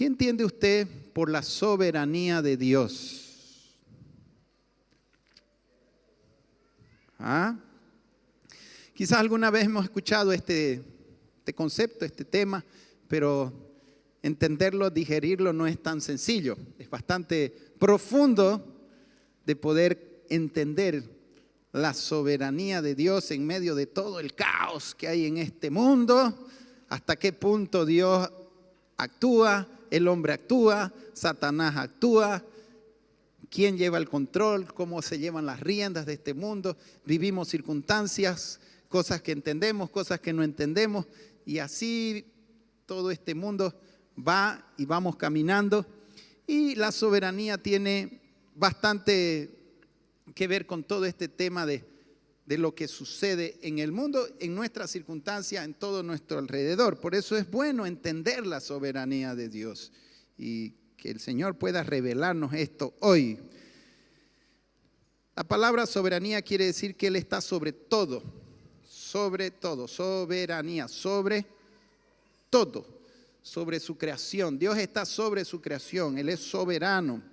¿Qué entiende usted por la soberanía de Dios? ¿Ah? Quizás alguna vez hemos escuchado este concepto, este tema, pero entenderlo, digerirlo no es tan sencillo. Es bastante profundo de poder entender la soberanía de Dios en medio de todo el caos que hay en este mundo. Hasta qué punto Dios actúa, el hombre actúa, Satanás actúa. ¿Quién lleva el control? ¿Cómo se llevan las riendas de este mundo? Vivimos circunstancias, cosas que entendemos, cosas que no entendemos. Y así todo este mundo va y vamos caminando. Y la soberanía tiene bastante que ver con todo este tema de lo que sucede en el mundo, en nuestras circunstancias, en todo nuestro alrededor. Por eso es bueno entender la soberanía de Dios y que el Señor pueda revelarnos esto hoy. La palabra soberanía quiere decir que Él está sobre todo, soberanía, sobre todo, sobre su creación. Dios está sobre su creación, Él es soberano,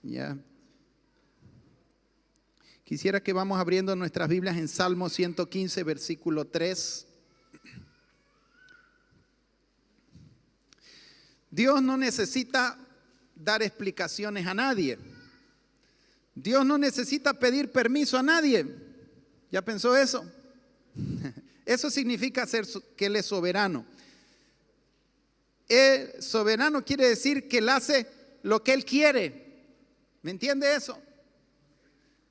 ¿ya? Quisiera que vamos abriendo nuestras Biblias en Salmo 115, versículo 3. Dios no necesita dar explicaciones a nadie. Dios no necesita pedir permiso a nadie. ¿Ya pensó eso? Eso significa que Él es soberano. El soberano quiere decir que Él hace lo que Él quiere. ¿Me entiende eso?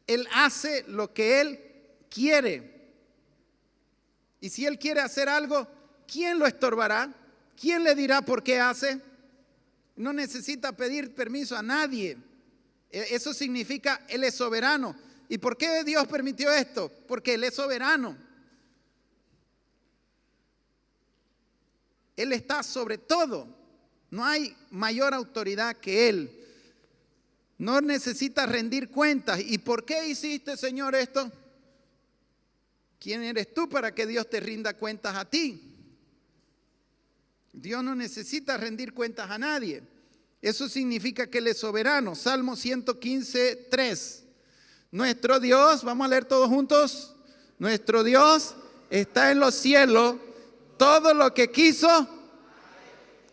Él hace lo que Él quiere. Y si Él quiere hacer algo, ¿quién lo estorbará? ¿Quién le dirá por qué hace? No necesita pedir permiso a nadie. Eso significa Él es soberano. ¿Y por qué Dios permitió esto? Porque Él es soberano. Él está sobre todo. No hay mayor autoridad que Él. No necesita rendir cuentas. ¿Y por qué hiciste, Señor, esto? ¿Quién eres tú para que Dios te rinda cuentas a ti? Dios no necesita rendir cuentas a nadie. Eso significa que Él es soberano. Salmo 115, 3. Nuestro Dios, vamos a leer todos juntos. Nuestro Dios está en los cielos. Todo lo que quiso,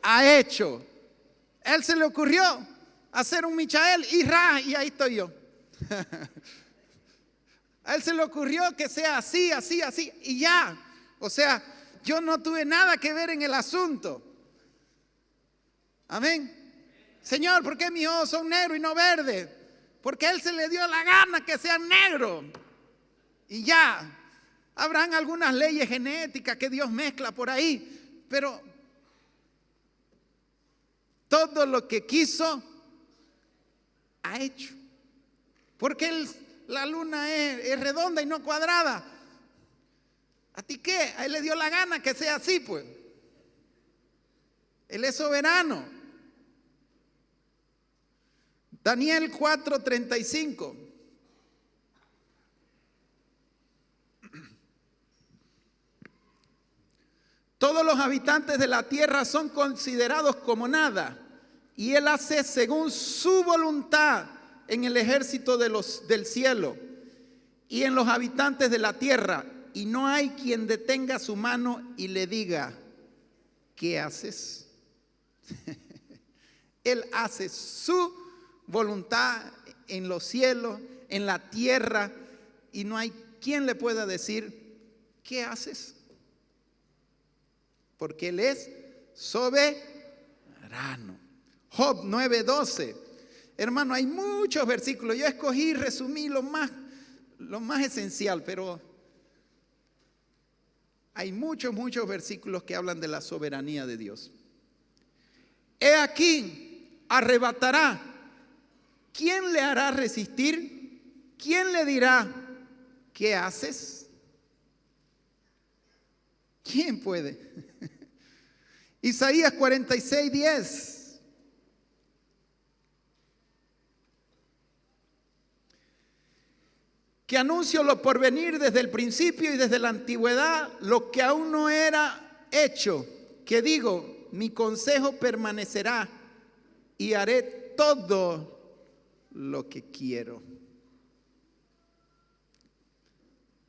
ha hecho. Él se le ocurrió hacer un Michael y ahí estoy yo. A Él se le ocurrió que sea así, así, así y ya. O sea, yo no tuve nada que ver en el asunto. Amén. Señor, ¿por qué mis ojos son negros y no verdes? Porque a Él se le dio la gana que sean negros y ya. Habrán algunas leyes genéticas que Dios mezcla por ahí, pero todo lo que quiso ha hecho. Porque la luna es redonda y no cuadrada. ¿A ti qué? A Él le dio la gana que sea así, pues. Él es soberano. Daniel 4:35. Todos los habitantes de la tierra son considerados como nada, y Él hace según su voluntad en el ejército del cielo y en los habitantes de la tierra, y no hay quien detenga su mano y le diga, ¿qué haces? Él hace su voluntad en los cielos, en la tierra, y no hay quien le pueda decir, ¿qué haces? Porque Él es soberano. Job 9:12. Hermano, hay muchos versículos. Yo escogí y resumí lo más esencial, pero hay muchos versículos que hablan de la soberanía de Dios. He aquí, arrebatará. ¿Quién le hará resistir? ¿Quién le dirá, ¿qué haces? ¿Quién puede? Isaías 46:10. Que anuncio lo por venir desde el principio y desde la antigüedad, lo que aún no era hecho. Que digo, mi consejo permanecerá y haré todo lo que quiero.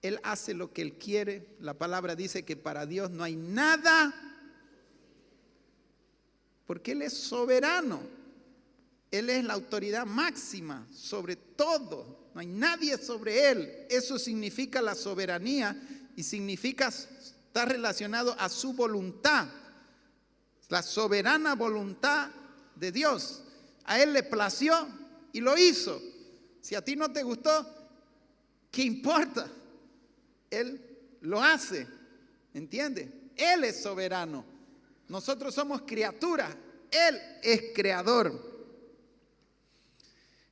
Él hace lo que Él quiere. La palabra dice que para Dios no hay nada, porque Él es soberano. Él es la autoridad máxima sobre todo. No hay nadie sobre Él. Eso significa la soberanía y significa estar relacionado a su voluntad. La soberana voluntad de Dios. A Él le plació y lo hizo. Si a ti no te gustó, ¿qué importa? Él lo hace, ¿entiendes? Él es soberano. Nosotros somos criaturas. Él es creador.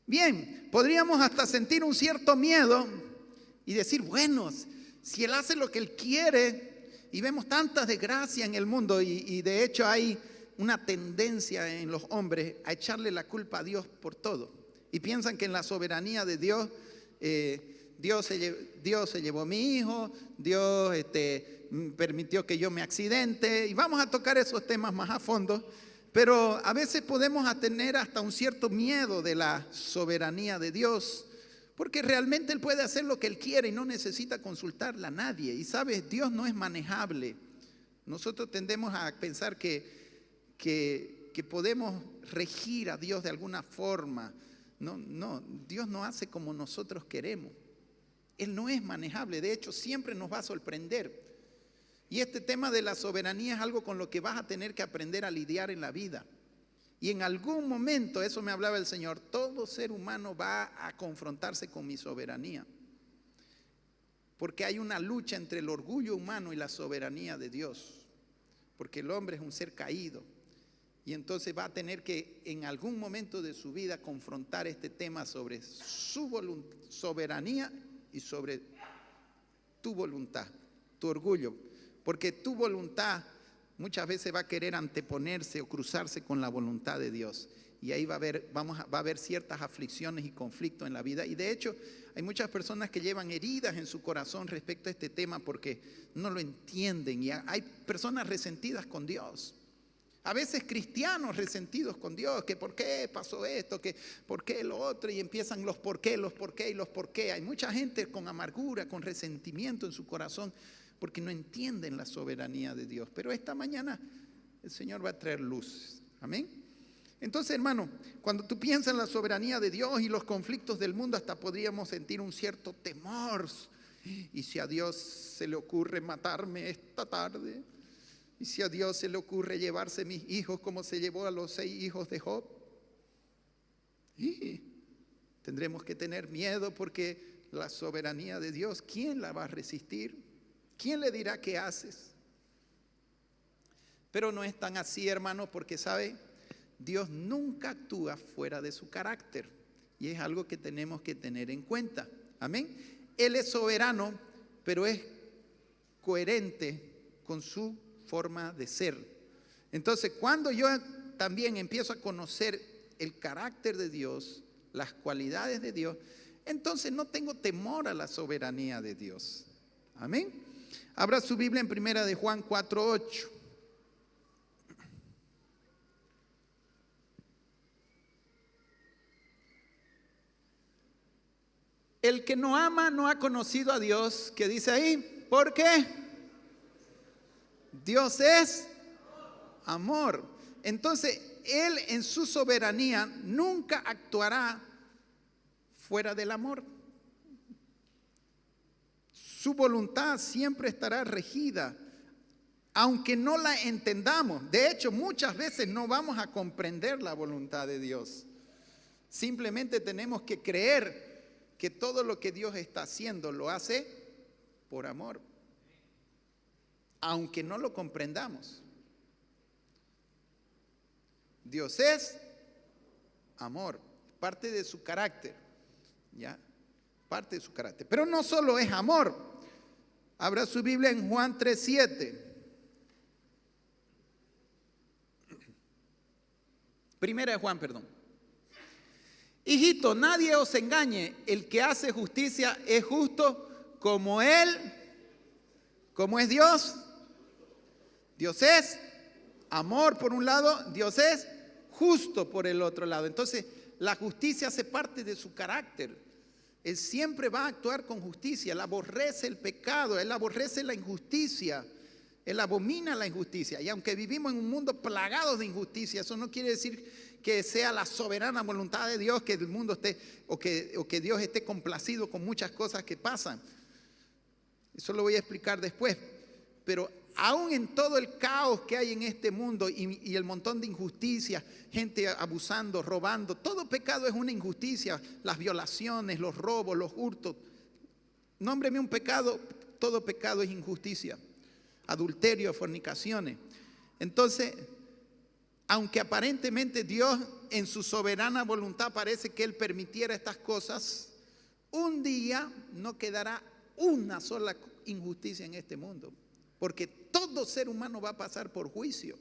Bien, podríamos hasta sentir un cierto miedo y decir, bueno, si Él hace lo que Él quiere, y vemos tantas desgracias en el mundo, y de hecho hay una tendencia en los hombres a echarle la culpa a Dios por todo. Y piensan que en la soberanía de Dios, Dios se llevó a mi hijo, Dios permitió que yo me accidente, y vamos a tocar esos temas más a fondo. Pero a veces podemos tener hasta un cierto miedo de la soberanía de Dios, porque realmente Él puede hacer lo que Él quiere y no necesita consultarle a nadie. Y sabes, Dios no es manejable. Nosotros tendemos a pensar que podemos regir a Dios de alguna forma. No, Dios no hace como nosotros queremos. Él no es manejable, de hecho siempre nos va a sorprender. Y este tema de la soberanía es algo con lo que vas a tener que aprender a lidiar en la vida. Y en algún momento, eso me hablaba el Señor, todo ser humano va a confrontarse con mi soberanía. Porque hay una lucha entre el orgullo humano y la soberanía de Dios. Porque el hombre es un ser caído. Y entonces va a tener que en algún momento de su vida confrontar este tema sobre su soberanía y sobre tu voluntad, tu orgullo. Porque tu voluntad muchas veces va a querer anteponerse o cruzarse con la voluntad de Dios. Y ahí va a haber ciertas aflicciones y conflictos en la vida. Y de hecho hay muchas personas que llevan heridas en su corazón respecto a este tema porque no lo entienden. Y hay personas resentidas con Dios. A veces cristianos resentidos con Dios, que por qué pasó esto, que por qué lo otro, y empiezan los por qué y los por qué. Hay mucha gente con amargura, con resentimiento en su corazón, porque no entienden la soberanía de Dios. Pero esta mañana el Señor va a traer luz. Amén. Entonces, hermano, cuando tú piensas en la soberanía de Dios y los conflictos del mundo, hasta podríamos sentir un cierto temor. ¿Y si a Dios se le ocurre matarme esta tarde? ¿Y si a Dios se le ocurre llevarse mis hijos como se llevó a los 6 hijos de Job? Y tendremos que tener miedo porque la soberanía de Dios, ¿quién la va a resistir? ¿Quién le dirá qué haces? Pero no es tan así, hermano, porque sabe, Dios nunca actúa fuera de su carácter. Y es algo que tenemos que tener en cuenta. Amén. Él es soberano, pero es coherente con su forma de ser. Entonces, cuando yo también empiezo a conocer el carácter de Dios, las cualidades de Dios, entonces no tengo temor a la soberanía de Dios. Amén. Abra su Biblia en Primera de Juan 4:8. El que no ama no ha conocido a Dios. ¿Qué dice ahí? ¿Por qué? Dios es amor. Entonces, Él en su soberanía nunca actuará fuera del amor. Su voluntad siempre estará regida, aunque no la entendamos. De hecho, muchas veces no vamos a comprender la voluntad de Dios. Simplemente tenemos que creer que todo lo que Dios está haciendo lo hace por amor, aunque no lo comprendamos. Dios es amor, parte de su carácter, ¿ya? Parte de su carácter. Pero no solo es amor. Abra su Biblia en Juan 3:7. Primera de Juan, perdón. Hijito, nadie os engañe. El que hace justicia es justo como Él. ¿Cómo es Dios? Dios es amor por un lado, Dios es justo por el otro lado. Entonces, la justicia hace parte de su carácter. Él siempre va a actuar con justicia. Él aborrece el pecado, él aborrece la injusticia, él abomina la injusticia. Y aunque vivimos en un mundo plagado de injusticia, eso no quiere decir que sea la soberana voluntad de Dios que el mundo esté, o que Dios esté complacido con muchas cosas que pasan. Eso lo voy a explicar después. Pero aún en todo el caos que hay en este mundo y el montón de injusticias, gente abusando, robando, todo pecado es una injusticia. Las violaciones, los robos, los hurtos. Nómbreme un pecado, todo pecado es injusticia. Adulterio, fornicaciones. Entonces, aunque aparentemente Dios en su soberana voluntad parece que Él permitiera estas cosas, un día no quedará una sola injusticia en este mundo. Porque todo ser humano va a pasar por juicio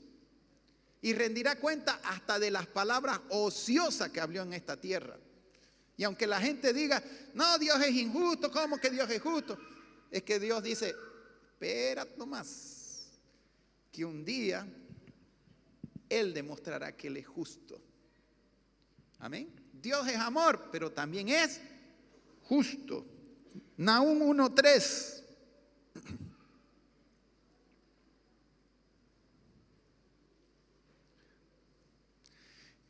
y rendirá cuenta hasta de las palabras ociosas que habló en esta tierra. Y aunque la gente diga, no, Dios es injusto, ¿cómo que Dios es justo? Es que Dios dice, espérate nomás, que un día Él demostrará que Él es justo. Amén. Dios es amor, pero también es justo. Nahum 1:3.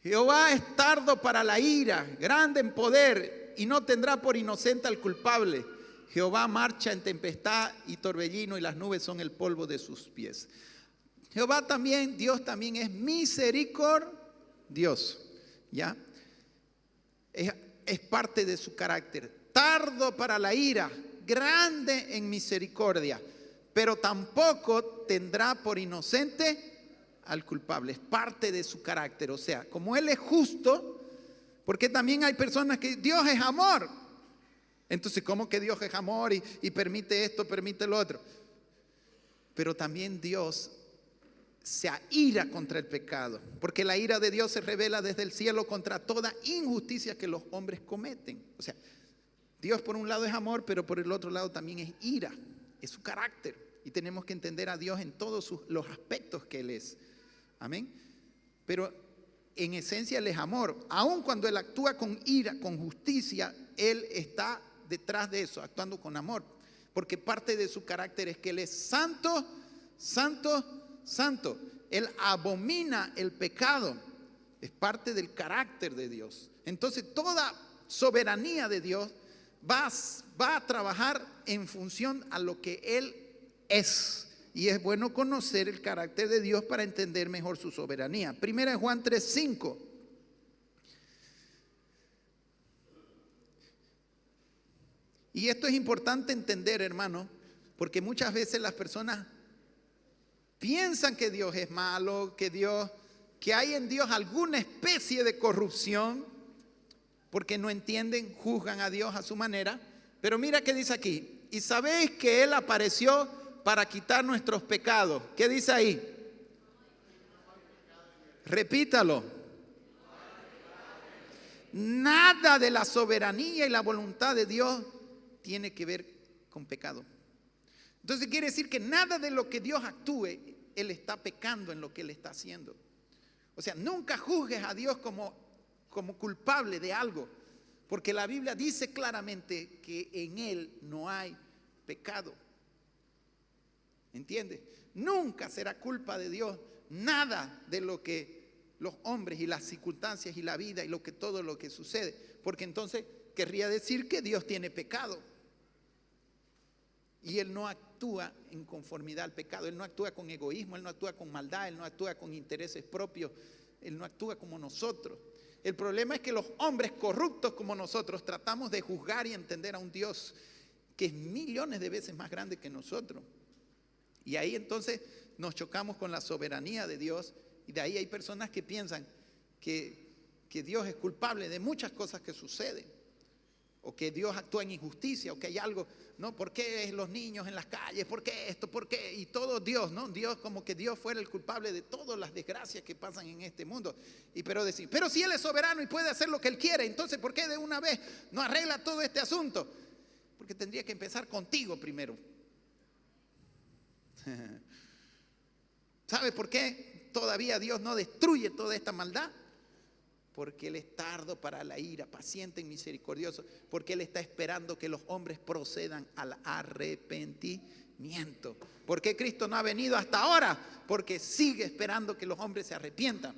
Jehová es tardo para la ira, grande en poder, y no tendrá por inocente al culpable. Jehová marcha en tempestad y torbellino, y las nubes son el polvo de sus pies. Jehová también, Dios también es misericordioso, ¿ya? Es parte de su carácter. Tardo para la ira, grande en misericordia, pero tampoco tendrá por inocente al culpable. Es parte de su carácter. O sea, como Él es justo, porque también hay personas que Dios es amor. Entonces, ¿cómo que Dios es amor y permite esto, permite lo otro? Pero también Dios se aira contra el pecado, porque la ira de Dios se revela desde el cielo contra toda injusticia que los hombres cometen. O sea, Dios por un lado es amor, pero por el otro lado también es ira, es su carácter. Y tenemos que entender a Dios en todos los aspectos que Él es. Amén. Pero en esencia Él es amor. Aun cuando Él actúa con ira, con justicia, Él está detrás de eso, actuando con amor. Porque parte de su carácter es que Él es santo, santo, santo. Él abomina el pecado. Es parte del carácter de Dios. Entonces toda soberanía de Dios va a trabajar en función a lo que Él es. Y es bueno conocer el carácter de Dios para entender mejor su soberanía. Primera Juan 3:5. Y esto es importante entender, hermano, porque muchas veces las personas piensan que Dios es malo, que hay en Dios alguna especie de corrupción, porque no entienden, juzgan a Dios a su manera. Pero mira qué dice aquí. Y sabéis que Él apareció para quitar nuestros pecados. ¿Qué dice ahí? Repítalo. Nada de la soberanía y la voluntad de Dios tiene que ver con pecado. Entonces quiere decir que nada de lo que Dios actúe, Él está pecando en lo que Él está haciendo. O sea, nunca juzgues a Dios como culpable de algo, porque la Biblia dice claramente que en Él no hay pecado. ¿Entiendes? Nunca será culpa de Dios nada de lo que los hombres y las circunstancias y la vida y todo lo que sucede, porque entonces querría decir que Dios tiene pecado y Él no actúa en conformidad al pecado. Él no actúa con egoísmo, Él no actúa con maldad, Él no actúa con intereses propios, Él no actúa como nosotros. El problema es que los hombres corruptos como nosotros tratamos de juzgar y entender a un Dios que es millones de veces más grande que nosotros. Y ahí entonces nos chocamos con la soberanía de Dios, y de ahí hay personas que piensan que Dios es culpable de muchas cosas que suceden, o que Dios actúa en injusticia, o que hay algo, ¿no? ¿Por qué los niños en las calles? ¿Por qué esto? ¿Por qué? Y todo Dios, ¿no? Dios, como que Dios fuera el culpable de todas las desgracias que pasan en este mundo. Pero si Él es soberano y puede hacer lo que Él quiere, entonces ¿por qué de una vez no arregla todo este asunto? Porque tendría que empezar contigo primero. ¿Sabe por qué todavía Dios no destruye toda esta maldad? porque Él es tardo para la ira, paciente y misericordioso, porque Él está esperando que los hombres procedan al arrepentimiento. ¿Por qué Cristo no ha venido hasta ahora? Porque sigue esperando que los hombres se arrepientan.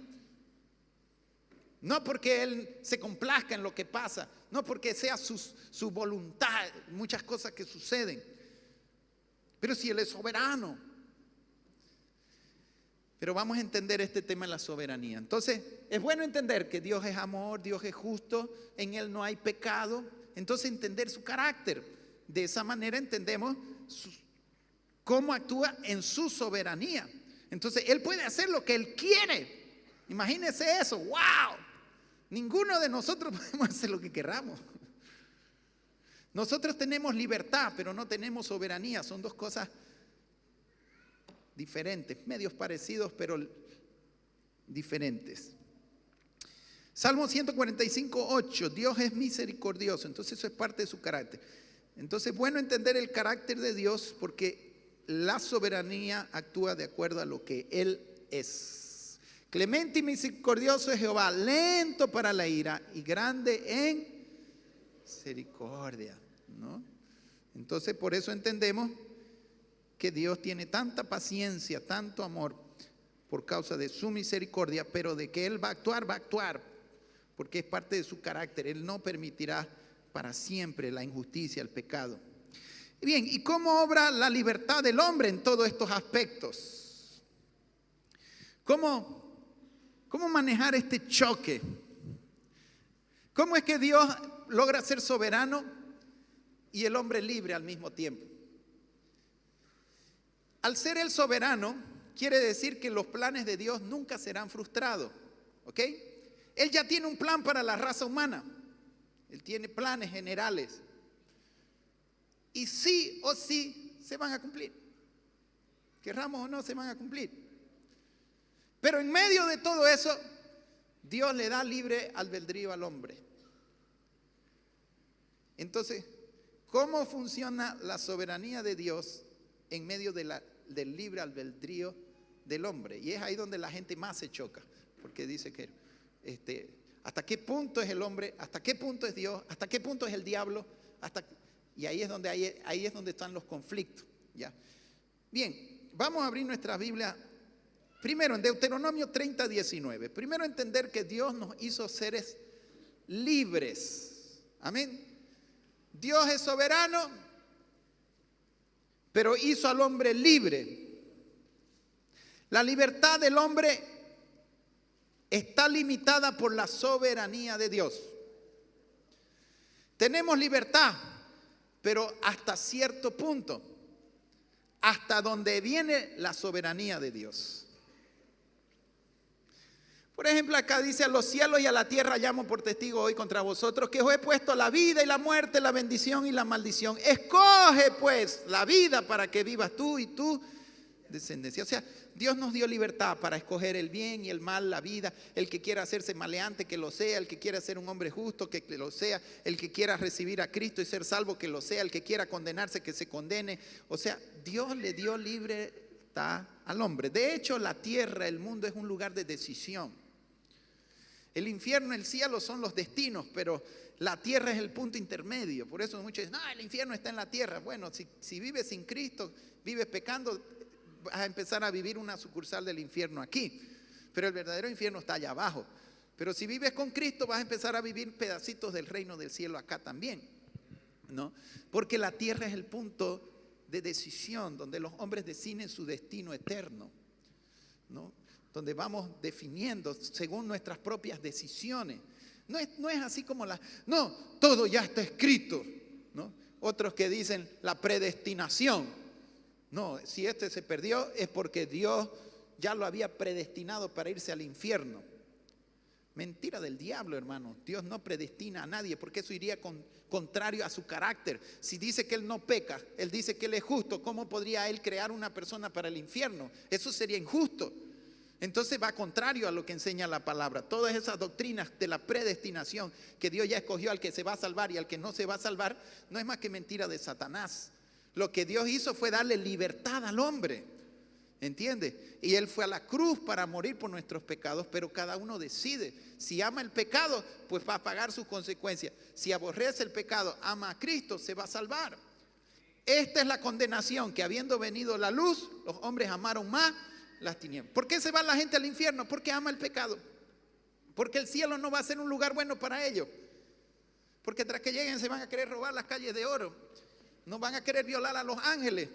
No porque Él se complazca en lo que pasa, no porque sea su voluntad, muchas cosas que suceden. Pero si Él es soberano. Pero vamos a entender este tema de la soberanía. Entonces, es bueno entender que Dios es amor, Dios es justo, en Él no hay pecado. Entonces, entender su carácter. De esa manera entendemos cómo actúa en su soberanía. Entonces, Él puede hacer lo que Él quiere. Imagínense eso, ¡wow! Ninguno de nosotros podemos hacer lo que queramos. Nosotros tenemos libertad, pero no tenemos soberanía. Son dos cosas diferentes, medios parecidos, pero diferentes. Salmo 145:8, Dios es misericordioso. Entonces eso es parte de su carácter. Entonces es bueno entender el carácter de Dios porque la soberanía actúa de acuerdo a lo que Él es. Clemente y misericordioso es Jehová, lento para la ira y grande en misericordia, ¿no? Entonces por eso entendemos que Dios tiene tanta paciencia, tanto amor por causa de su misericordia, pero de que Él va a actuar, porque es parte de su carácter. Él no permitirá para siempre la injusticia, el pecado. Bien, ¿y cómo obra la libertad del hombre en todos estos aspectos? ¿Cómo manejar este choque? ¿Cómo es que Dios logra ser soberano y el hombre libre al mismo tiempo? Al ser el soberano, quiere decir que los planes de Dios nunca serán frustrados, ¿ok? Él ya tiene un plan para la raza humana. Él tiene planes generales. Y sí o sí se van a cumplir. Querramos o no, se van a cumplir. Pero en medio de todo eso, Dios le da libre albedrío al hombre. Entonces, ¿cómo funciona la soberanía de Dios en medio del libre albedrío del hombre? Y es ahí donde la gente más se choca, porque dice que ¿hasta qué punto es el hombre? ¿Hasta qué punto es Dios? ¿Hasta qué punto es el diablo? Y ahí es donde están los conflictos, ¿ya? Bien, vamos a abrir nuestra Biblia. Primero, en Deuteronomio 30:19. Primero entender que Dios nos hizo seres libres. Amén. Dios es soberano, pero hizo al hombre libre. La libertad del hombre está limitada por la soberanía de Dios. Tenemos libertad, pero hasta cierto punto, hasta donde viene la soberanía de Dios. Por ejemplo, acá dice: a los cielos y a la tierra llamo por testigo hoy contra vosotros que os he puesto la vida y la muerte, la bendición y la maldición. Escoge pues la vida para que vivas tú y tu descendencia. O sea, Dios nos dio libertad para escoger el bien y el mal, la vida. El que quiera hacerse maleante, que lo sea. El que quiera ser un hombre justo, que lo sea. El que quiera recibir a Cristo y ser salvo, que lo sea. El que quiera condenarse, que se condene. O sea, Dios le dio libertad al hombre. De hecho, la tierra, el mundo es un lugar de decisión. El infierno y el cielo son los destinos, pero la tierra es el punto intermedio. Por eso muchos dicen: no, el infierno está en la tierra. Bueno, si vives sin Cristo, vives pecando, vas a empezar a vivir una sucursal del infierno aquí. Pero el verdadero infierno está allá abajo. Pero si vives con Cristo, vas a empezar a vivir pedacitos del reino del cielo acá también, ¿no? Porque la tierra es el punto de decisión, donde los hombres deciden su destino eterno, ¿no? Donde vamos definiendo según nuestras propias decisiones. No es así como no, todo ya está escrito, ¿no? Otros que dicen la predestinación. No, si se perdió es porque Dios ya lo había predestinado para irse al infierno. Mentira del diablo, hermano. Dios no predestina a nadie, porque eso iría contrario a su carácter. Si dice que Él no peca, Él dice que Él es justo, ¿cómo podría Él crear una persona para el infierno? Eso sería injusto. Entonces va contrario a lo que enseña la palabra. Todas esas doctrinas de la predestinación, que Dios ya escogió al que se va a salvar y al que no se va a salvar, no es más que mentira de Satanás. Lo que Dios hizo fue darle libertad al hombre. ¿entiende? Y Él fue a la cruz para morir por nuestros pecados, pero cada uno decide. Si ama el pecado, pues va a pagar sus consecuencias. Si aborrece el pecado, ama a Cristo, se va a salvar. Esta es la condenación, que habiendo venido la luz, los hombres amaron más las tinieblas. ¿Por qué se va la gente al infierno? Porque ama el pecado. Porque el cielo no va a ser un lugar bueno para ellos. Porque tras que lleguen se van a querer robar las calles de oro. No van a querer violar a los ángeles.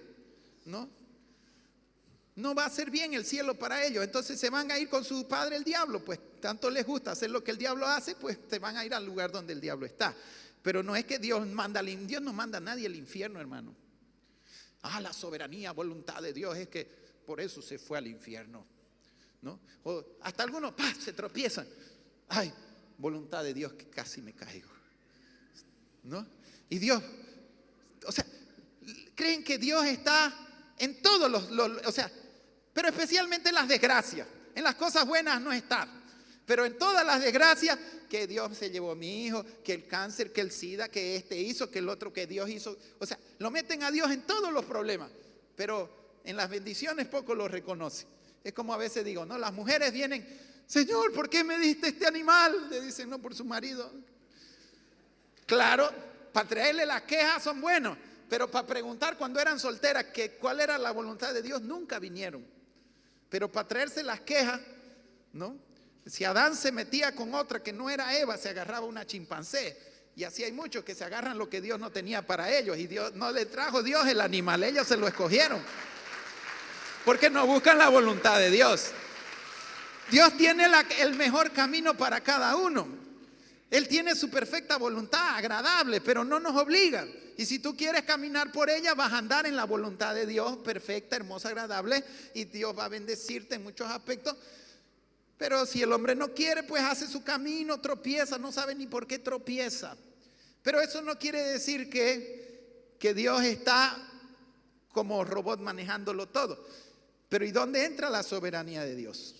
No va a ser bien el cielo para ellos. Entonces se van a ir con su padre el diablo. Pues tanto les gusta hacer lo que el diablo hace, pues se van a ir al lugar donde el diablo está. Pero no es que Dios no manda a nadie al infierno, hermano. La soberanía, voluntad de Dios es que por eso se fue al infierno, ¿no? O hasta algunos se tropiezan. Ay, voluntad de Dios, que casi me caigo, ¿no? Y Dios, o sea, creen que Dios está en todos pero especialmente en las desgracias. En las cosas buenas no está, pero en todas las desgracias, que Dios se llevó a mi hijo, que el cáncer, que el SIDA, que este hizo, que el otro, que Dios hizo. O sea, lo meten a Dios en todos los problemas, pero en las bendiciones poco lo reconoce. Es como a veces digo, ¿no? Las mujeres vienen, Señor, ¿por qué me diste este animal? Le dicen, no, por su marido. Claro, para traerle las quejas son buenos, pero para preguntar cuando eran solteras cuál era la voluntad de Dios, nunca vinieron. Pero para traerse las quejas, ¿no? Si Adán se metía con otra que no era Eva, se agarraba una chimpancé. Y así hay muchos que se agarran lo que Dios no tenía para ellos. Y Dios no le trajo Dios el animal, ellos se lo escogieron. Porque no buscan la voluntad de Dios. Dios tiene el mejor camino para cada uno. Él tiene su perfecta voluntad, agradable, pero no nos obliga. Y si tú quieres caminar por ella, vas a andar en la voluntad de Dios, perfecta, hermosa, agradable. Y Dios va a bendecirte en muchos aspectos. Pero si el hombre no quiere, pues hace su camino, tropieza, no sabe ni por qué tropieza. Pero eso no quiere decir que Dios está como robot manejándolo todo. Pero ¿y dónde entra la soberanía de Dios?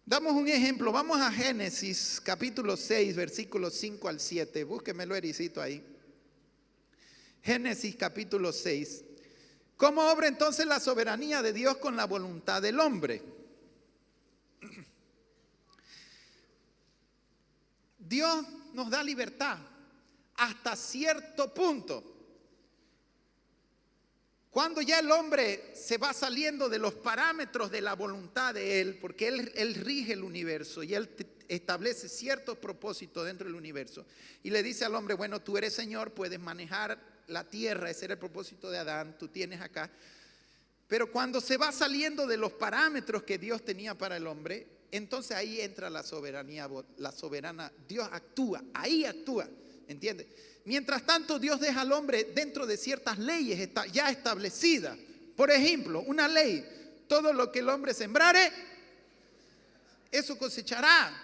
Damos un ejemplo. Vamos a Génesis capítulo 6, versículos 5 al 7. Búsquemelo, Ericito, ahí. Génesis capítulo 6. ¿Cómo obra entonces la soberanía de Dios con la voluntad del hombre? Dios nos da libertad hasta cierto punto. Cuando ya el hombre se va saliendo de los parámetros de la voluntad de Él, porque Él rige el universo y Él establece ciertos propósitos dentro del universo, y le dice al hombre, bueno, tú eres Señor, puedes manejar la tierra, ese era el propósito de Adán, tú tienes acá. Pero cuando se va saliendo de los parámetros que Dios tenía para el hombre, entonces ahí entra la soberanía, la soberana. Dios actúa, ahí actúa, ¿entiendes? Mientras tanto, Dios deja al hombre dentro de ciertas leyes ya establecidas. Por ejemplo, una ley: todo lo que el hombre sembrare, eso cosechará.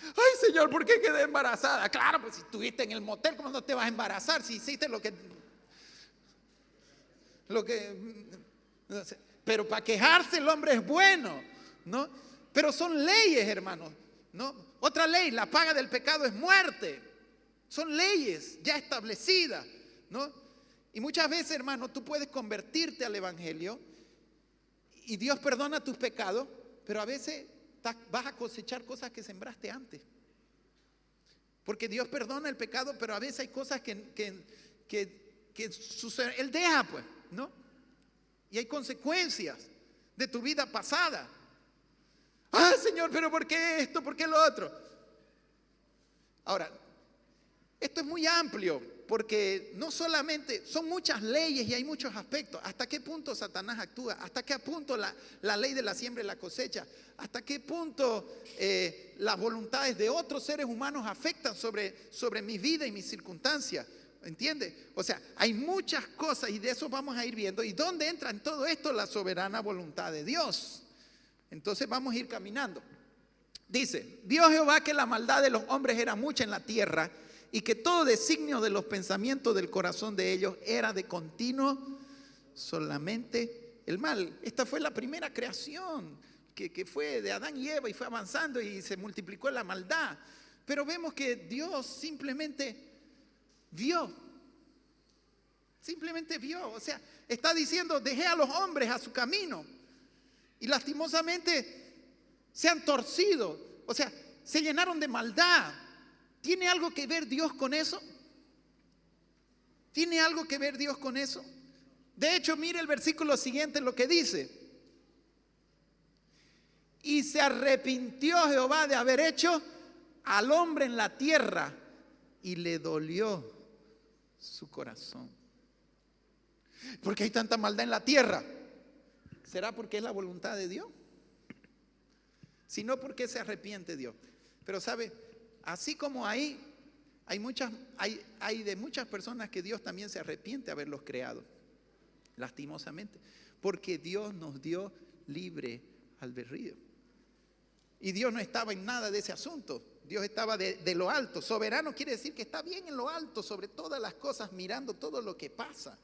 Ay, Señor, ¿por qué quedé embarazada? Claro, pues si estuviste en el motel, ¿cómo no te vas a embarazar? Si hiciste lo que no sé. Pero para quejarse el hombre es bueno, ¿no? Pero son leyes, hermanos, ¿no? Otra ley, la paga del pecado es muerte. Son leyes ya establecidas, ¿no? Y muchas veces, hermano, tú puedes convertirte al evangelio y Dios perdona tus pecados, pero a veces vas a cosechar cosas que sembraste antes. Porque Dios perdona el pecado, pero a veces hay cosas que suceden. Él deja, pues, ¿no? Y hay consecuencias de tu vida pasada. Señor, pero ¿por qué esto? ¿Por qué lo otro? Ahora, esto es muy amplio, porque no solamente, son muchas leyes y hay muchos aspectos. ¿Hasta qué punto Satanás actúa? ¿Hasta qué punto la ley de la siembra y la cosecha? ¿Hasta qué punto las voluntades de otros seres humanos afectan sobre mi vida y mis circunstancias? ¿Entiendes? O sea, hay muchas cosas y de eso vamos a ir viendo. ¿Y dónde entra en todo esto la soberana voluntad de Dios? Entonces vamos a ir caminando. Dice, vio Jehová que la maldad de los hombres era mucha en la tierra y que todo designio de los pensamientos del corazón de ellos era de continuo solamente el mal. Esta fue la primera creación que fue de Adán y Eva y fue avanzando y se multiplicó la maldad. Pero vemos que Dios simplemente vio. Simplemente vio. O sea, está diciendo, dejé a los hombres a su camino. Y lastimosamente se han torcido, o sea, se llenaron de maldad. ¿Tiene algo que ver Dios con eso? ¿Tiene algo que ver Dios con eso? De hecho, mire el versículo siguiente lo que dice. Y se arrepintió Jehová de haber hecho al hombre en la tierra y le dolió su corazón. ¿Por qué hay tanta maldad en la tierra? ¿Será porque es la voluntad de Dios? Si no, ¿por qué se arrepiente Dios? Pero sabe, así como hay de muchas personas que Dios también se arrepiente de haberlos creado, lastimosamente, porque Dios nos dio libre albedrío. Y Dios no estaba en nada de ese asunto. Dios estaba de lo alto. Soberano quiere decir que está bien en lo alto, sobre todas las cosas, mirando todo lo que pasa.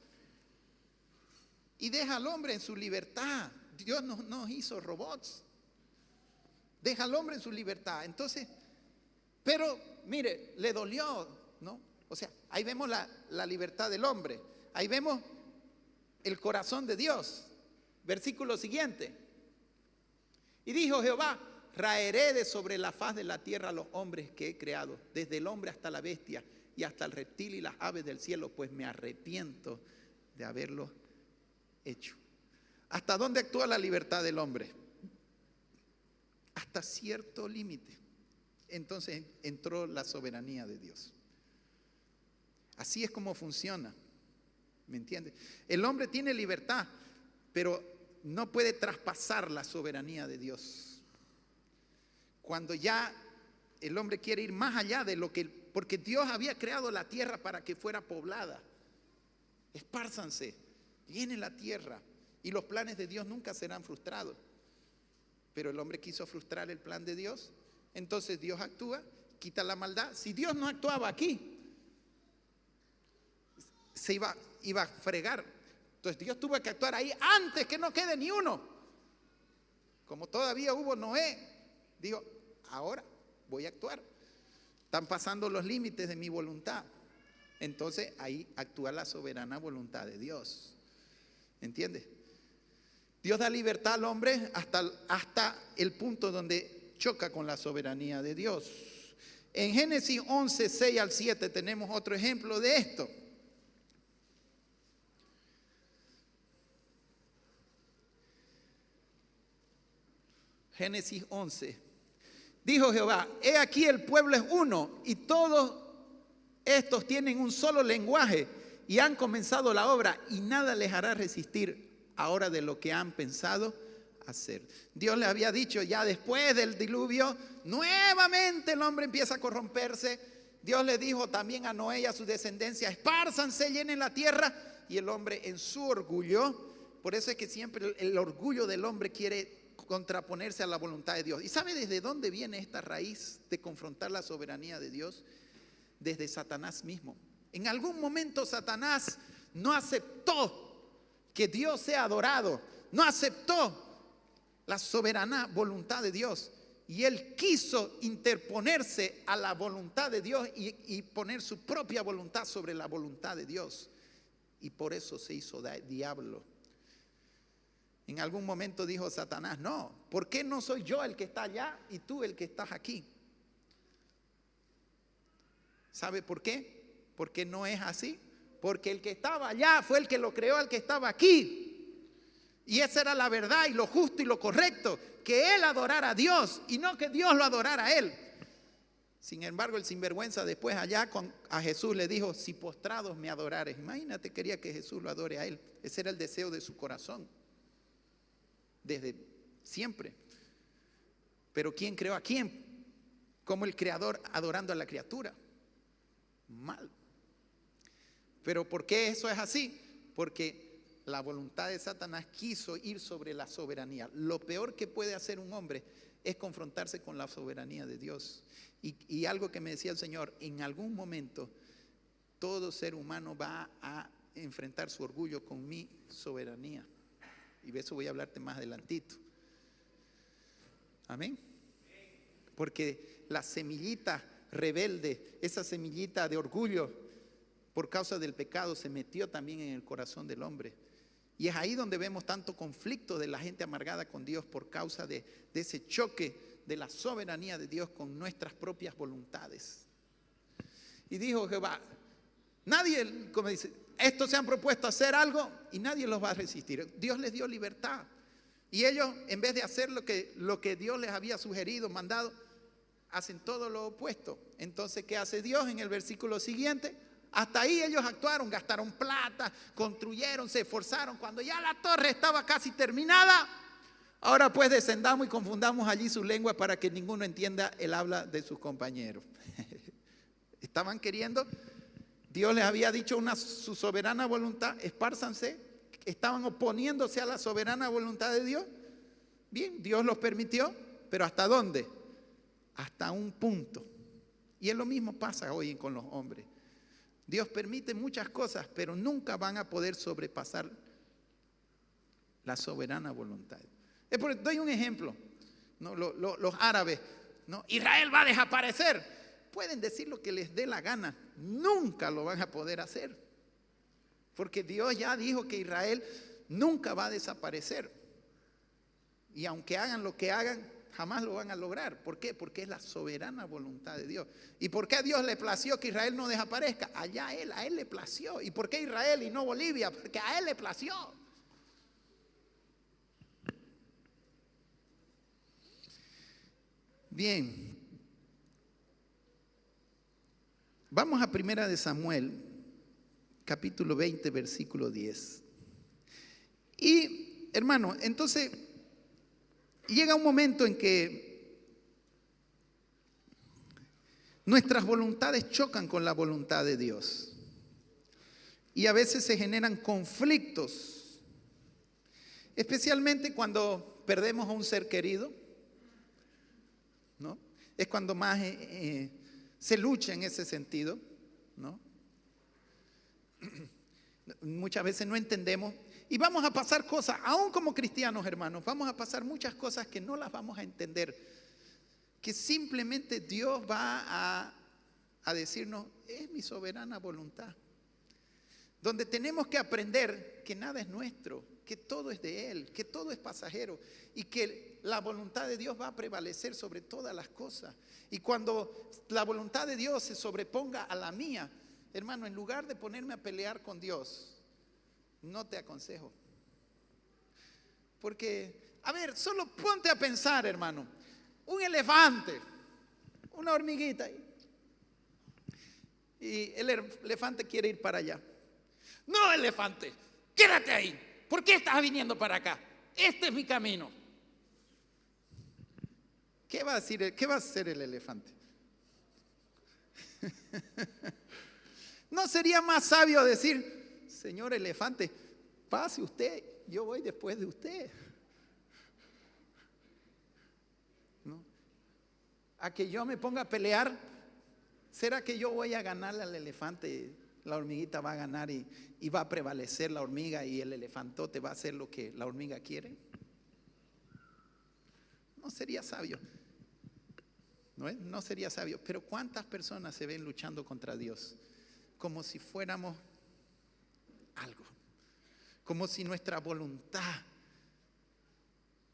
Y deja al hombre en su libertad. Dios no nos hizo robots. Deja al hombre en su libertad. Entonces, pero mire, le dolió, ¿no? O sea, ahí vemos la libertad del hombre. Ahí vemos el corazón de Dios. Versículo siguiente. Y dijo Jehová: raeré de sobre la faz de la tierra a los hombres que he creado, desde el hombre hasta la bestia y hasta el reptil y las aves del cielo, pues me arrepiento de haberlo hecho. ¿Hasta dónde actúa la libertad del hombre? Hasta cierto límite. Entonces entró la soberanía de Dios. Así es como funciona. ¿Me entiendes? El hombre tiene libertad, pero no puede traspasar la soberanía de Dios. Cuando ya el hombre quiere ir más allá de lo que, porque Dios había creado la tierra para que fuera poblada. Espárzanse, llenen la tierra, y los planes de Dios nunca serán frustrados. Pero el hombre quiso frustrar el plan de Dios. Entonces Dios actúa, quita la maldad. Si Dios no actuaba aquí, se iba a fregar. Entonces Dios tuvo que actuar ahí antes que no quede ni uno. Como todavía hubo Noé, dijo: ahora voy a actuar. Están pasando los límites de mi voluntad. Entonces ahí actúa la soberana voluntad de Dios. ¿Entiendes? Dios da libertad al hombre hasta el punto donde choca con la soberanía de Dios. En Génesis 11, 6 al 7 tenemos otro ejemplo de esto. Génesis 11. Dijo Jehová: he aquí el pueblo es uno y todos estos tienen un solo lenguaje y han comenzado la obra y nada les hará resistir ahora de lo que han pensado hacer. Dios le había dicho ya después del diluvio, nuevamente el hombre empieza a corromperse. Dios le dijo también a Noé y a su descendencia: espárzanse, llenen la tierra. Y el hombre en su orgullo, por eso es que siempre el orgullo del hombre quiere contraponerse a la voluntad de Dios. ¿Y sabe desde dónde viene esta raíz de confrontar la soberanía de Dios? Desde Satanás mismo. En algún momento Satanás no aceptó que Dios sea adorado, no aceptó la soberana voluntad de Dios, y él quiso interponerse a la voluntad de Dios y poner su propia voluntad sobre la voluntad de Dios, y por eso se hizo diablo. En algún momento dijo Satanás: no, ¿por qué no soy yo el que está allá y tú el que estás aquí? ¿Sabe por qué? Porque no es así. Porque el que estaba allá fue el que lo creó al que estaba aquí. Y esa era la verdad y lo justo y lo correcto, que él adorara a Dios y no que Dios lo adorara a él. Sin embargo, el sinvergüenza después allá a Jesús le dijo: si postrados me adorares. Imagínate, quería que Jesús lo adore a él. Ese era el deseo de su corazón desde siempre. Pero ¿quién creó a quién? Como el creador adorando a la criatura. Mal. Pero ¿por qué eso es así? Porque la voluntad de Satanás quiso ir sobre la soberanía. Lo peor que puede hacer un hombre es confrontarse con la soberanía de Dios. Y algo que me decía el Señor: en algún momento todo ser humano va a enfrentar su orgullo con mi soberanía. Y de eso voy a hablarte más adelantito. Amén. Porque la semillita rebelde, esa semillita de orgullo por causa del pecado, se metió también en el corazón del hombre. Y es ahí donde vemos tanto conflicto de la gente amargada con Dios por causa de ese choque de la soberanía de Dios con nuestras propias voluntades. Y dijo Jehová, nadie, como dice, estos se han propuesto hacer algo y nadie los va a resistir. Dios les dio libertad. Y ellos, en vez de hacer lo que Dios les había sugerido, mandado, hacen todo lo opuesto. Entonces, ¿qué hace Dios en el versículo siguiente? Hasta ahí ellos actuaron, gastaron plata, construyeron, se esforzaron. Cuando ya la torre estaba casi terminada, ahora pues descendamos y confundamos allí su lengua para que ninguno entienda el habla de sus compañeros. Estaban queriendo, Dios les había dicho su soberana voluntad, espárzanse, estaban oponiéndose a la soberana voluntad de Dios. Bien, Dios los permitió, pero ¿hasta dónde? Hasta un punto. Y es lo mismo pasa hoy con los hombres. Dios permite muchas cosas, pero nunca van a poder sobrepasar la soberana voluntad. Doy un ejemplo, ¿no? Los árabes, ¿no? Israel va a desaparecer. Pueden decir lo que les dé la gana, nunca lo van a poder hacer. Porque Dios ya dijo que Israel nunca va a desaparecer. Y aunque hagan lo que hagan, jamás lo van a lograr. ¿Por qué? Porque es la soberana voluntad de Dios. ¿Y por qué a Dios le plació que Israel no desaparezca? Allá a él le plació. ¿Y por qué Israel y no Bolivia? Porque a él le plació. Bien. Vamos a 1 de Samuel, capítulo 20, versículo 10. Y, hermano, entonces llega un momento en que nuestras voluntades chocan con la voluntad de Dios. Y a veces se generan conflictos, especialmente cuando perdemos a un ser querido, ¿no? Es cuando más se lucha en ese sentido, ¿no? Muchas veces no entendemos y vamos a pasar cosas, aún como cristianos, hermanos, vamos a pasar muchas cosas que no las vamos a entender, que simplemente Dios va a decirnos, es mi soberana voluntad, donde tenemos que aprender que nada es nuestro, que todo es de Él, que todo es pasajero y que la voluntad de Dios va a prevalecer sobre todas las cosas. Y cuando la voluntad de Dios se sobreponga a la mía, hermano, en lugar de ponerme a pelear con Dios, no te aconsejo. Porque, a ver, solo ponte a pensar, hermano, un elefante, una hormiguita, y el elefante quiere ir para allá. No, elefante, quédate ahí. ¿Por qué estás viniendo para acá? Este es mi camino. ¿Qué va a decir? ¿Qué va a hacer el elefante? ¿No sería más sabio decir, señor elefante, pase usted, yo voy después de usted? ¿No? A que yo me ponga a pelear, ¿será que yo voy a ganarle al elefante? La hormiguita va a ganar y va a prevalecer la hormiga y el elefantote va a hacer lo que la hormiga quiere. No sería sabio. No sería sabio. Pero ¿cuántas personas se ven luchando contra Dios? Como si fuéramos algo. Como si nuestra voluntad.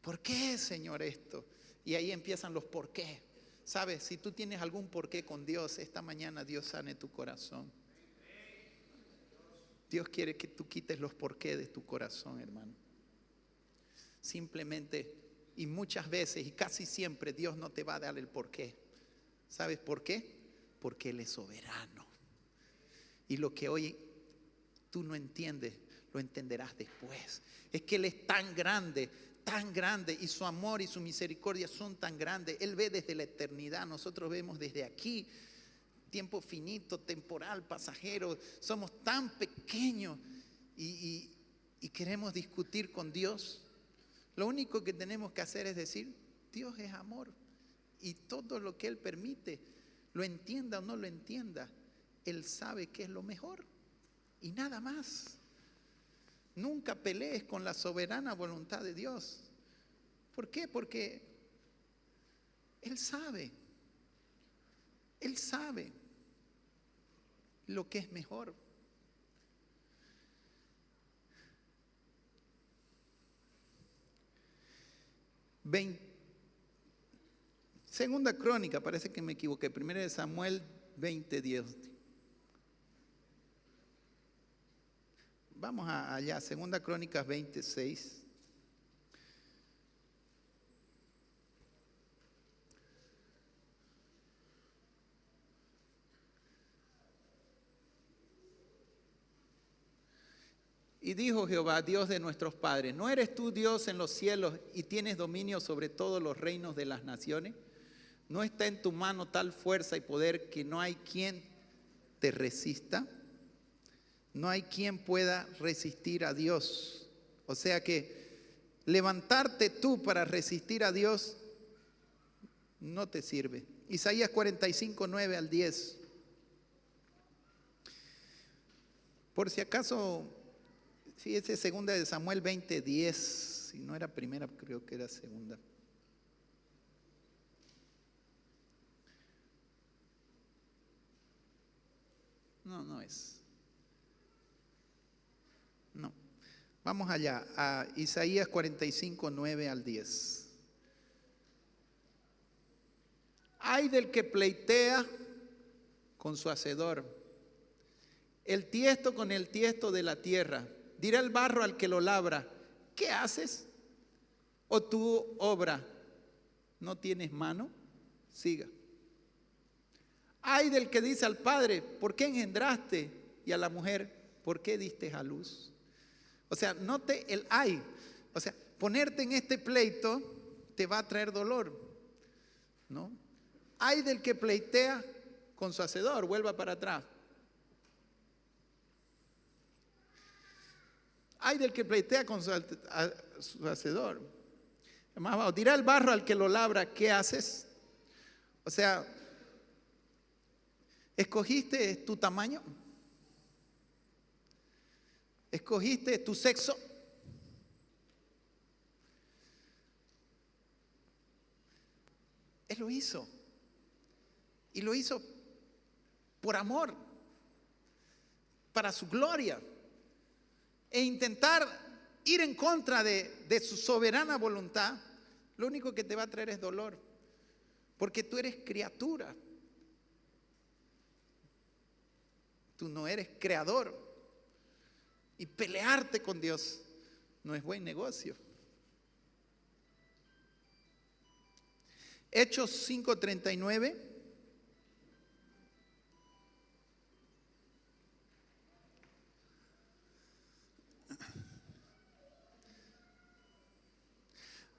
¿Por qué, Señor, esto? Y ahí empiezan los por qué. ¿Sabes? Si tú tienes algún por qué con Dios, esta mañana Dios sane tu corazón. Dios quiere que tú quites los porqué de tu corazón, hermano. Simplemente, y muchas veces, y casi siempre, Dios no te va a dar el porqué. ¿Sabes por qué? Porque Él es soberano. Y lo que hoy tú no entiendes, lo entenderás después. Es que Él es tan grande, y su amor y su misericordia son tan grandes. Él ve desde la eternidad, nosotros vemos desde aquí. Tiempo finito, temporal, pasajero. Somos tan pequeños y queremos discutir con Dios. Lo único que tenemos que hacer es decir, Dios es amor. Y todo lo que Él permite, lo entienda o no lo entienda, Él sabe que es lo mejor. Y nada más. Nunca pelees con la soberana voluntad de Dios. ¿Por qué? Porque Él sabe. Él sabe lo que es mejor. 20, Segunda Crónica, parece que me equivoqué. Primera de Samuel 20:10. Vamos allá, Segunda Crónicas 26. Y dijo Jehová, Dios de nuestros padres, ¿no eres tú Dios en los cielos y tienes dominio sobre todos los reinos de las naciones? ¿No está en tu mano tal fuerza y poder que no hay quien te resista? No hay quien pueda resistir a Dios. O sea que levantarte tú para resistir a Dios no te sirve. Isaías 45, 9 al 10. Por si acaso, sí, ese es segunda de Samuel 20, 10. Si no era primera, creo que era segunda. No, no es. No. Vamos allá, a Isaías 45, 9 al 10. Ay del que pleitea con su hacedor, el tiesto con el tiesto de la tierra. Dirá el barro al que lo labra, ¿qué haces? ¿O tu obra no tienes mano? Siga. Ay del que dice al padre, ¿por qué engendraste? Y a la mujer, ¿por qué diste a luz? O sea, note el ay. O sea, ponerte en este pleito te va a traer dolor, ¿no? Ay del que pleitea con su hacedor, vuelva para atrás. Ay del que pleitea con su hacedor. Más abajo, dirá el barro al que lo labra, ¿qué haces? O sea, ¿escogiste tu tamaño? ¿Escogiste tu sexo? Él lo hizo. Y lo hizo por amor, para su gloria. E intentar ir en contra de su soberana voluntad, lo único que te va a traer es dolor. Porque tú eres criatura. Tú no eres creador. Y pelearte con Dios no es buen negocio. Hechos 5:39.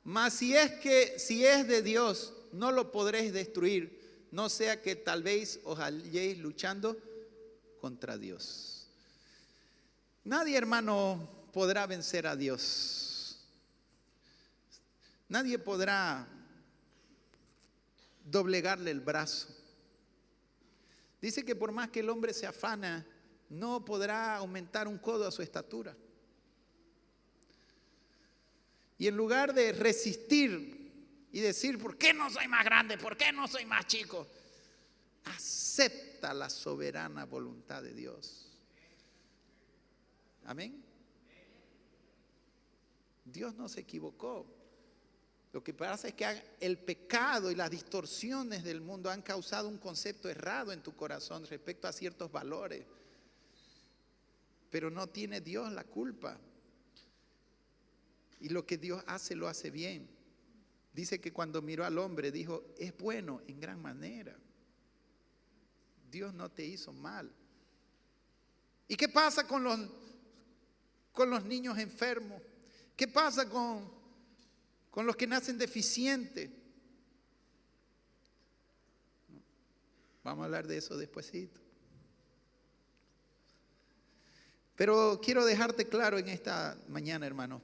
Mas si es de Dios, no lo podréis destruir, no sea que tal vez os halléis luchando contra Dios. Nadie, hermano, podrá vencer a Dios. Nadie podrá doblegarle el brazo. Dice que por más que el hombre se afana, no podrá aumentar un codo a su estatura. Y en lugar de resistir y decir, ¿por qué no soy más grande? ¿Por qué no soy más chico? Acepta la soberana voluntad de Dios. Amén. Dios no se equivocó. Lo que pasa es que el pecado y las distorsiones del mundo han causado un concepto errado en tu corazón respecto a ciertos valores. Pero no tiene Dios la culpa. Y lo que Dios hace, lo hace bien. Dice que cuando miró al hombre, dijo, es bueno en gran manera. Dios no te hizo mal. ¿Y qué pasa con los niños enfermos? ¿Qué pasa con los que nacen deficientes? Vamos a hablar de eso despuesito. Pero quiero dejarte claro en esta mañana, hermano.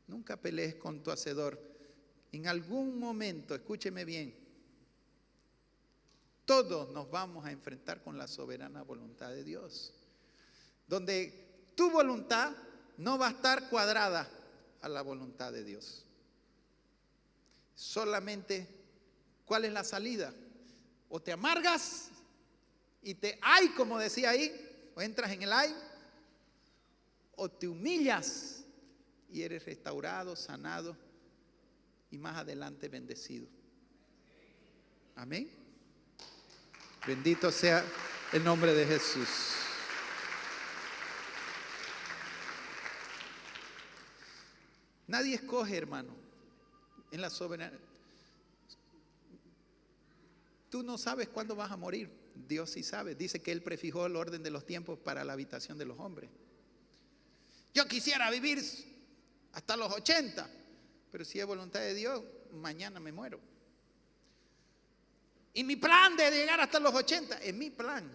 Nunca pelees con tu hacedor. En algún momento, escúcheme bien, todos nos vamos a enfrentar con la soberana voluntad de Dios. Donde tu voluntad no va a estar cuadrada a la voluntad de Dios. Solamente, ¿cuál es la salida? O te amargas y te hay, como decía ahí, o entras en el hay, o te humillas y eres restaurado, sanado y más adelante bendecido. Amén. Bendito sea el nombre de Jesús. Nadie escoge, hermano, en la soberanía. Tú no sabes cuándo vas a morir. Dios sí sabe. Dice que Él prefijó el orden de los tiempos para la habitación de los hombres. Yo quisiera vivir hasta los 80, pero si es voluntad de Dios, mañana me muero. Y mi plan de llegar hasta los 80 es mi plan.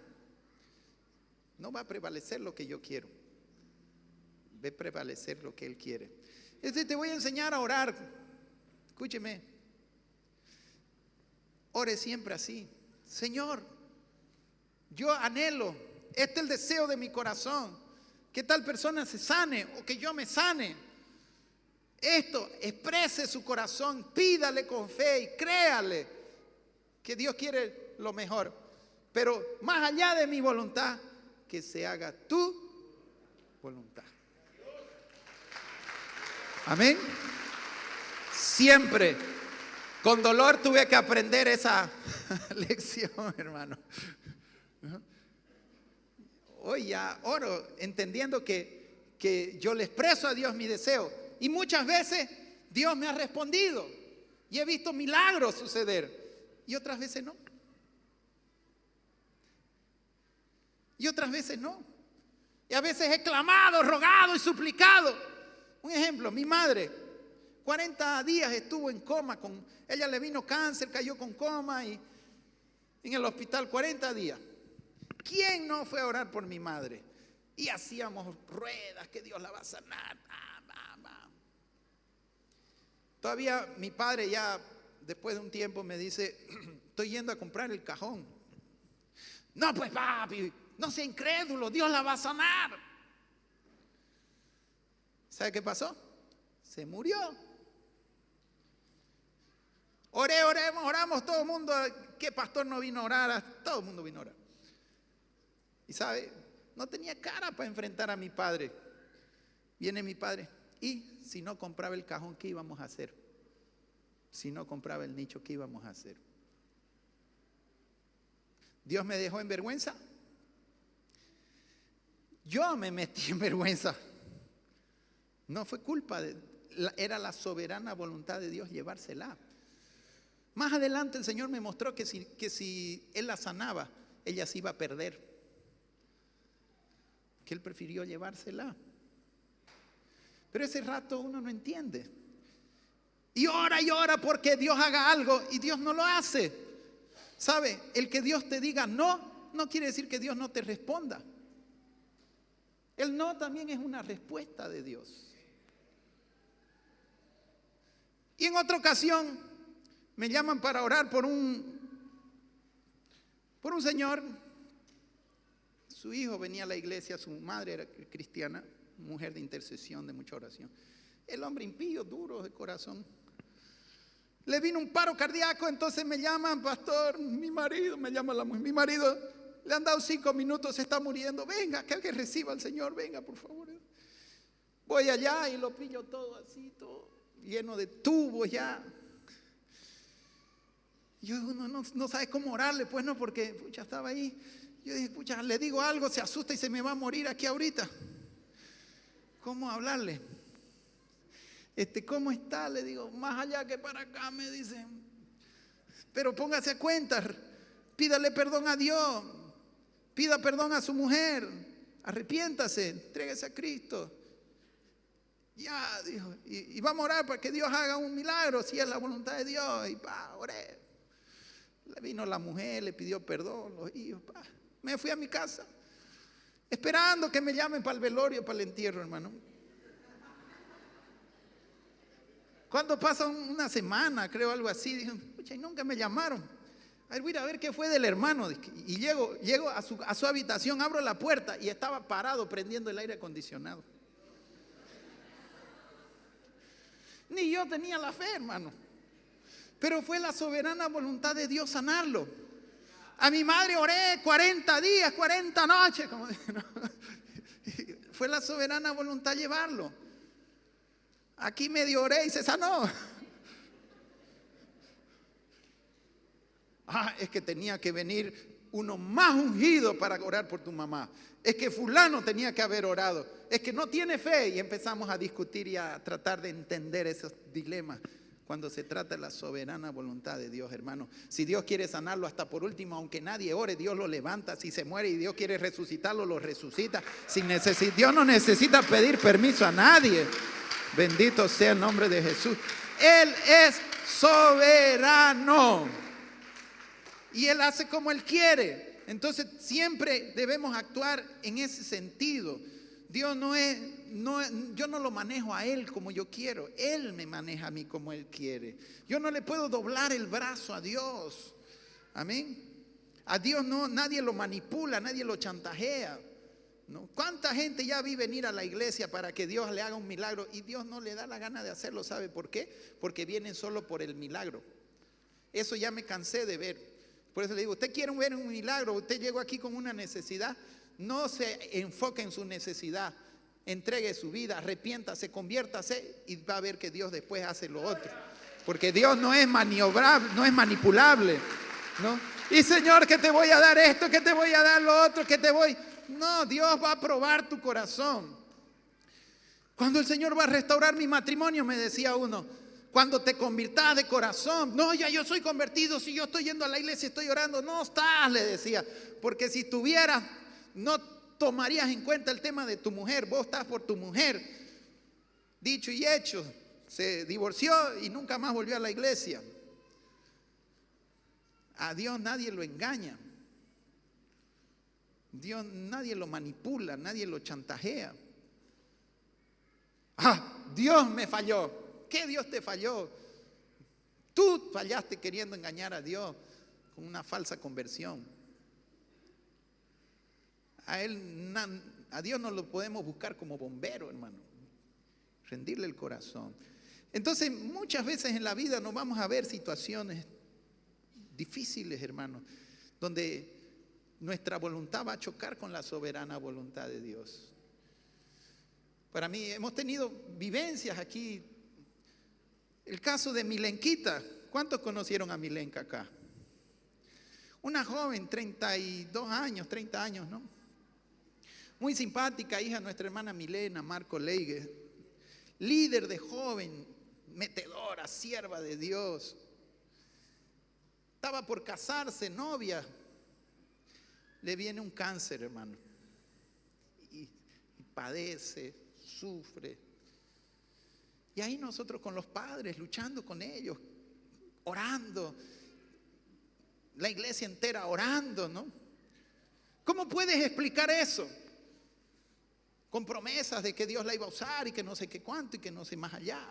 No va a prevalecer lo que yo quiero. Va a prevalecer lo que Él quiere. Te voy a enseñar a orar. Escúcheme. Ore siempre así. Señor, yo anhelo, este es el deseo de mi corazón, que tal persona se sane o que yo me sane. Esto, exprese su corazón, pídale con fe y créale que Dios quiere lo mejor. Pero más allá de mi voluntad, que se haga tu voluntad. Amén. Siempre con dolor tuve que aprender esa lección, hermano. Hoy ya oro entendiendo que yo le expreso a Dios mi deseo. Y muchas veces Dios me ha respondido. Y he visto milagros suceder. Y otras veces no. Y otras veces no. Y a veces he clamado, rogado y suplicado. Un ejemplo, mi madre, 40 días estuvo en coma. Ella le vino cáncer, cayó con coma y en el hospital 40 días. ¿Quién no fue a orar por mi madre? Y hacíamos ruedas, que Dios la va a sanar. Todavía mi padre ya después de un tiempo me dice, estoy yendo a comprar el cajón. No, pues papi, no sea incrédulo, Dios la va a sanar. ¿Sabe qué pasó? Se murió. Oramos todo el mundo. ¿Qué pastor no vino a orar? Todo el mundo vino a orar. Y sabe, no tenía cara para enfrentar a mi padre. Viene mi padre. Y si no compraba el cajón, ¿qué íbamos a hacer? Si no compraba el nicho, ¿qué íbamos a hacer? ¿Dios me dejó en vergüenza? Yo me metí en vergüenza. No fue culpa era la soberana voluntad de Dios llevársela. Más adelante el Señor me mostró que si Él la sanaba, ella se iba a perder. Que Él prefirió llevársela. Pero ese rato uno no entiende. Y ora porque Dios haga algo y Dios no lo hace. ¿Sabe? El que Dios te diga no, no quiere decir que Dios no te responda. El no también es una respuesta de Dios. Y en otra ocasión me llaman para orar por un señor. Su hijo venía a la iglesia, su madre era cristiana, mujer de intercesión, de mucha oración. El hombre impío, duro de corazón. Le vino un paro cardíaco, entonces me llaman, pastor, mi marido, me llama la mujer, mi marido le han dado 5 minutos, se está muriendo. Venga, que alguien reciba al Señor, venga por favor. Voy allá y lo pillo todo así, todo lleno de tubos ya. Yo no sabe cómo orarle, pues no, porque pucha, estaba ahí. Yo dije, pucha, le digo algo, se asusta y se me va a morir aquí ahorita. ¿Cómo hablarle? ¿Cómo está? Le digo, más allá que para acá, me dicen. Pero póngase a cuenta, pídale perdón a Dios, pida perdón a su mujer, arrepiéntase, entréguese a Cristo. Ya, dijo, y vamos a orar para que Dios haga un milagro, si es la voluntad de Dios. Y oré. Le vino la mujer, le pidió perdón, los hijos, me fui a mi casa, esperando que me llamen para el velorio, para el entierro, hermano. Cuando pasa una semana, creo algo así, dije, pucha, y nunca me llamaron. A ver, voy a ir a ver qué fue del hermano. Y llego a su habitación, abro la puerta y estaba parado prendiendo el aire acondicionado. Ni yo tenía la fe, hermano. Pero fue la soberana voluntad de Dios sanarlo. A mi madre oré 40 días, 40 noches. Como dicen, ¿no? Fue la soberana voluntad llevarlo. Aquí medio oré y se sanó. Es que tenía que venir uno más ungido para orar por tu mamá. Es que fulano tenía que haber orado. Es que no tiene fe. Y empezamos a discutir y a tratar de entender esos dilemas. Cuando se trata de la soberana voluntad de Dios, hermano. Si Dios quiere sanarlo, hasta por último, aunque nadie ore, Dios lo levanta. Si se muere y Dios quiere resucitarlo, lo resucita. Dios no necesita pedir permiso a nadie. Bendito sea el nombre de Jesús. Él es soberano. Y Él hace como Él quiere. Entonces siempre debemos actuar en ese sentido. Dios yo no lo manejo a Él como yo quiero. Él me maneja a mí como Él quiere. Yo no le puedo doblar el brazo a Dios. Amén. A Dios nadie lo manipula, nadie lo chantajea. ¿No? ¿Cuánta gente ya vi venir a la iglesia para que Dios le haga un milagro y Dios no le da la gana de hacerlo? ¿Sabe por qué? Porque vienen solo por el milagro. Eso ya me cansé de ver. Por eso le digo, usted quiere ver un milagro, usted llegó aquí con una necesidad, no se enfoque en su necesidad, entregue su vida, arrepiéntase, conviértase y va a ver que Dios después hace lo otro. Porque Dios no es maniobrable, no es manipulable, ¿no? Y Señor, que te voy a dar esto, que te voy a dar lo otro, que te voy... No, Dios va a probar tu corazón. Cuando el Señor va a restaurar mi matrimonio, me decía uno, cuando te convirtas de corazón. No, ya yo soy convertido, si yo estoy yendo a la iglesia, estoy orando. No estás, le decía, porque si estuvieras, no tomarías en cuenta el tema de tu mujer. Vos estás por tu mujer. Dicho y hecho, se divorció y nunca más volvió a la iglesia. A Dios nadie lo engaña. Dios nadie lo manipula, nadie lo chantajea. Dios me falló. ¿Qué Dios te falló? Tú fallaste queriendo engañar a Dios con una falsa conversión. A Dios no lo podemos buscar como bombero, hermano. Rendirle el corazón. Entonces, muchas veces en la vida nos vamos a ver situaciones difíciles, hermano, donde nuestra voluntad va a chocar con la soberana voluntad de Dios. Para mí, hemos tenido vivencias aquí. El caso de Milenquita. ¿Cuántos conocieron a Milenca acá? Una joven, 32 años, 30 años, ¿no? Muy simpática, hija de nuestra hermana Milena, Marco Leigue. Líder de joven, metedora, sierva de Dios. Estaba por casarse, novia. Le viene un cáncer, hermano. Y padece, sufre. Y ahí nosotros con los padres, luchando con ellos, orando. La iglesia entera orando, ¿no? ¿Cómo puedes explicar eso? Con promesas de que Dios la iba a usar y que no sé qué cuánto y que no sé más allá.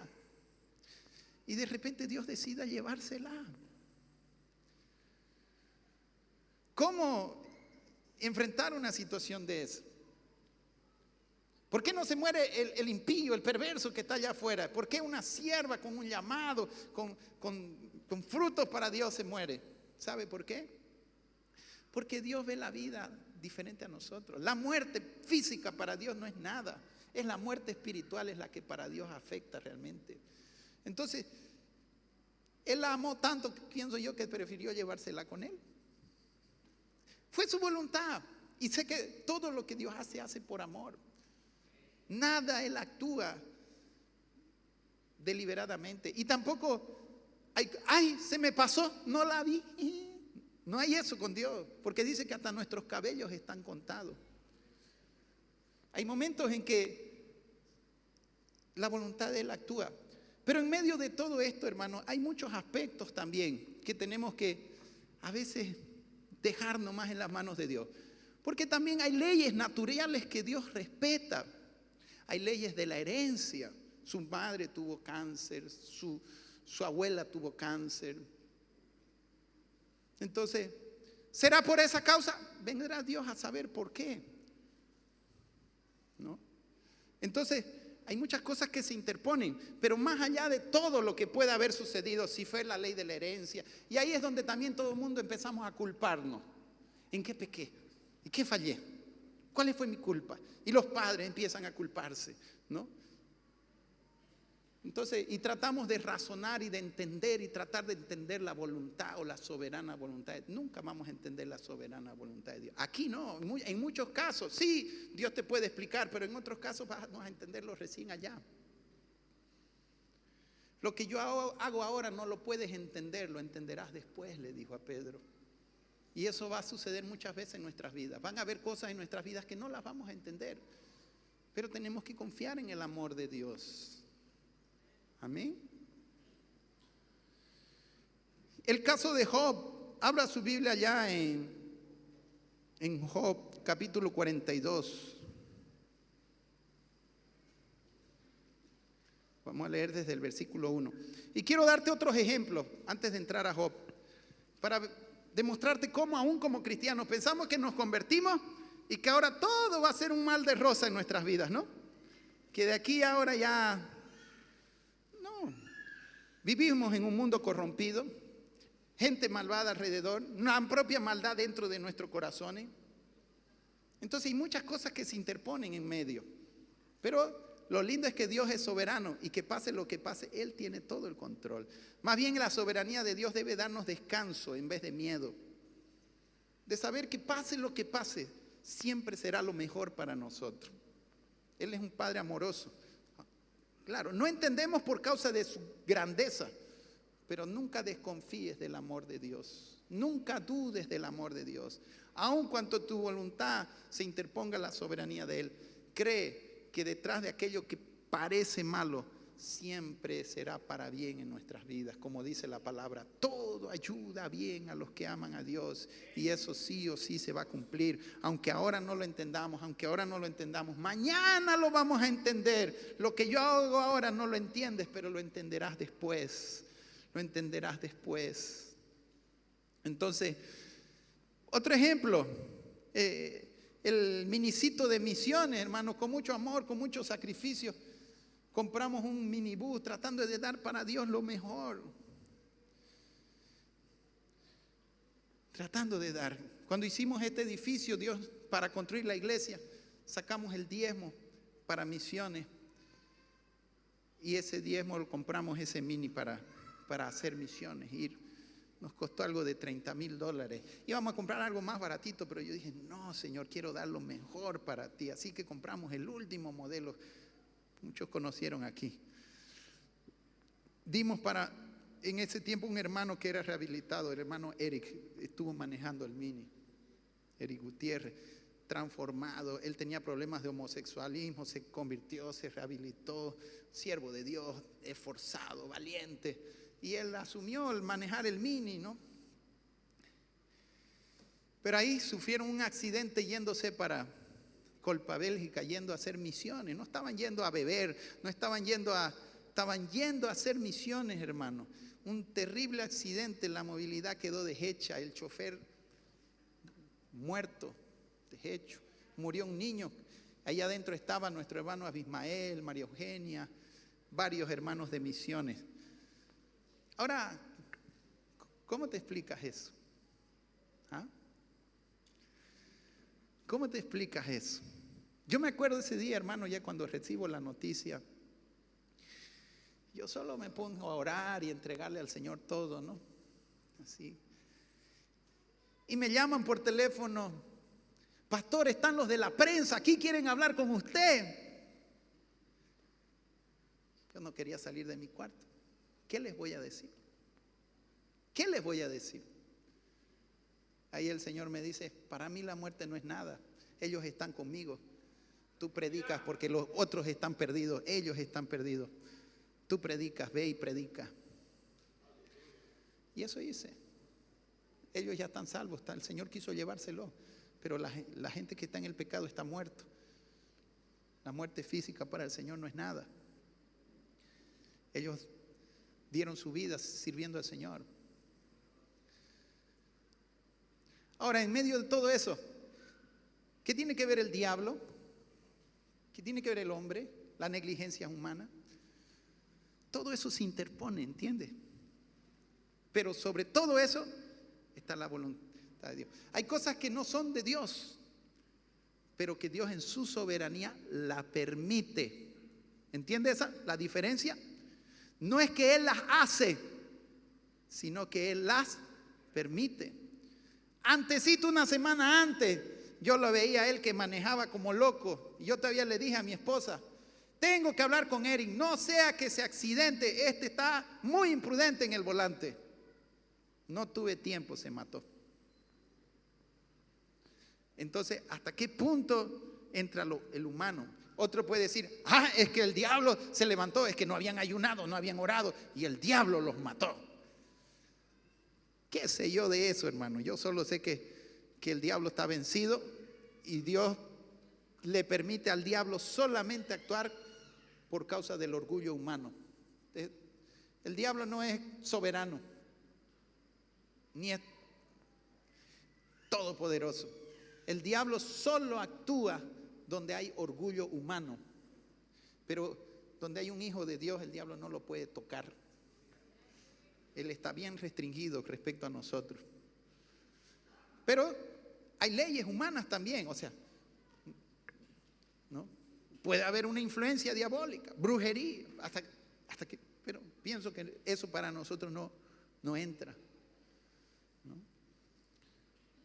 Y de repente Dios decida llevársela. ¿Cómo enfrentar una situación de esa? ¿Por qué no se muere el impío, el perverso que está allá afuera? ¿Por qué una sierva con un llamado, con frutos para Dios se muere? ¿Sabe por qué? Porque Dios ve la vida diferente a nosotros. La muerte física para Dios no es nada. Es la muerte espiritual es la que para Dios afecta realmente. Entonces, Él la amó tanto, pienso yo, que prefirió llevársela con Él. Fue su voluntad. Y sé que todo lo que Dios hace por amor. Nada Él actúa deliberadamente. Y tampoco, se me pasó, no la vi. No hay eso con Dios, porque dice que hasta nuestros cabellos están contados. Hay momentos en que la voluntad de Él actúa. Pero en medio de todo esto, hermano, hay muchos aspectos también que tenemos que a veces dejar nomás en las manos de Dios. Porque también hay leyes naturales que Dios respeta. Hay leyes de la herencia. Su madre tuvo cáncer, su abuela tuvo cáncer. Entonces, ¿será por esa causa? Vendrá Dios a saber por qué. ¿No? Entonces, hay muchas cosas que se interponen, pero más allá de todo lo que pueda haber sucedido, si fue la ley de la herencia, y ahí es donde también todo el mundo empezamos a culparnos. ¿En qué pequé? ¿En qué fallé? ¿Cuál fue mi culpa? Y los padres empiezan a culparse, ¿no? Entonces, y tratamos de razonar y de entender y tratar de entender la voluntad o la soberana voluntad. Nunca vamos a entender la soberana voluntad de Dios. Aquí no, en muchos casos, sí, Dios te puede explicar, pero en otros casos vamos a entenderlo recién allá. Lo que yo hago ahora no lo puedes entender, lo entenderás después, le dijo a Pedro. Y eso va a suceder muchas veces en nuestras vidas. Van a haber cosas en nuestras vidas que no las vamos a entender, pero tenemos que confiar en el amor de Dios. Amén. El caso de Job, abra su Biblia allá en Job capítulo 42. Vamos a leer desde el versículo 1. Y quiero darte otros ejemplos antes de entrar a Job, para demostrarte cómo aún como cristianos pensamos que nos convertimos y que ahora todo va a ser un mal de rosa en nuestras vidas, ¿no? Que de aquí a ahora ya... No. Vivimos en un mundo corrompido, gente malvada alrededor, una propia maldad dentro de nuestros corazones. Entonces hay muchas cosas que se interponen en medio. Pero lo lindo es que Dios es soberano y que pase lo que pase, Él tiene todo el control. Más bien la soberanía de Dios debe darnos descanso en vez de miedo. De saber que pase lo que pase, siempre será lo mejor para nosotros. Él es un Padre amoroso. Claro, no entendemos por causa de su grandeza, pero nunca desconfíes del amor de Dios. Nunca dudes del amor de Dios. Aun cuando tu voluntad se interponga la soberanía de Él, cree que detrás de aquello que parece malo, siempre será para bien en nuestras vidas. Como dice la palabra, todo ayuda bien a los que aman a Dios. Y eso sí o sí se va a cumplir. Aunque ahora no lo entendamos, mañana lo vamos a entender. Lo que yo hago ahora no lo entiendes, pero lo entenderás después. Lo entenderás después. Entonces, otro ejemplo. El minicito de misiones, hermanos, con mucho amor, con mucho sacrificio, compramos un minibús tratando de dar para Dios lo mejor. Tratando de dar. Cuando hicimos este edificio, Dios, para construir la iglesia, sacamos el diezmo para misiones. Y ese diezmo lo compramos, ese mini para hacer misiones, Nos costó algo de $30,000. Íbamos a comprar algo más baratito, pero yo dije, no, Señor, quiero dar lo mejor para ti. Así que compramos el último modelo. Muchos conocieron aquí. Dimos en ese tiempo un hermano que era rehabilitado, el hermano Eric, estuvo manejando el mini. Eric Gutiérrez, transformado. Él tenía problemas de homosexualismo, se convirtió, se rehabilitó, siervo de Dios, esforzado, valiente. Y él asumió el manejar el mini, ¿no? Pero ahí sufrieron un accidente yéndose para Colpa, Bélgica, yendo a hacer misiones. No estaban yendo a beber, estaban yendo a hacer misiones, hermano. Un terrible accidente, la movilidad quedó deshecha, el chofer muerto, deshecho. Murió un niño. Ahí adentro estaba nuestro hermano Abismael, María Eugenia, varios hermanos de misiones. Ahora, ¿cómo te explicas eso? ¿Ah? ¿Cómo te explicas eso? Yo me acuerdo ese día, hermano, ya cuando recibo la noticia, yo solo me pongo a orar y entregarle al Señor todo, ¿no? Así. Y me llaman por teléfono, pastor, están los de la prensa, aquí quieren hablar con usted. Yo no quería salir de mi cuarto. ¿Qué les voy a decir? ¿Qué les voy a decir? Ahí el Señor me dice, para mí la muerte no es nada. Ellos están conmigo. Tú predicas porque los otros están perdidos. Ellos están perdidos. Tú predicas, ve y predica. Y eso hice. Ellos ya están salvos. El Señor quiso llevárselo. Pero la gente que está en el pecado está muerto. La muerte física para el Señor no es nada. Ellos dieron su vida sirviendo al Señor. Ahora, en medio de todo eso, ¿qué tiene que ver el diablo? ¿Qué tiene que ver el hombre? La negligencia humana. Todo eso se interpone, ¿entiende? Pero sobre todo eso está la voluntad de Dios. Hay cosas que no son de Dios, pero que Dios en su soberanía la permite. ¿Entiende la diferencia? No es que Él las hace, sino que Él las permite. Antesito, una semana antes, yo lo veía a él que manejaba como loco. Y yo todavía le dije a mi esposa, tengo que hablar con Eric, no sea que se accidente, este está muy imprudente en el volante. No tuve tiempo, se mató. Entonces, ¿hasta qué punto entra el humano? Otro puede decir, es que el diablo se levantó, es que no habían ayunado, no habían orado y el diablo los mató. ¿Qué sé yo de eso, hermano? Yo solo sé que el diablo está vencido y Dios le permite al diablo solamente actuar por causa del orgullo humano. El diablo no es soberano, ni es todopoderoso. El diablo solo actúa donde hay orgullo humano, pero donde hay un hijo de Dios, el diablo no lo puede tocar. Él está bien restringido respecto a nosotros. Pero hay leyes humanas también, o sea, ¿no? Puede haber una influencia diabólica, brujería, hasta que, pero pienso que eso para nosotros no entra, ¿no?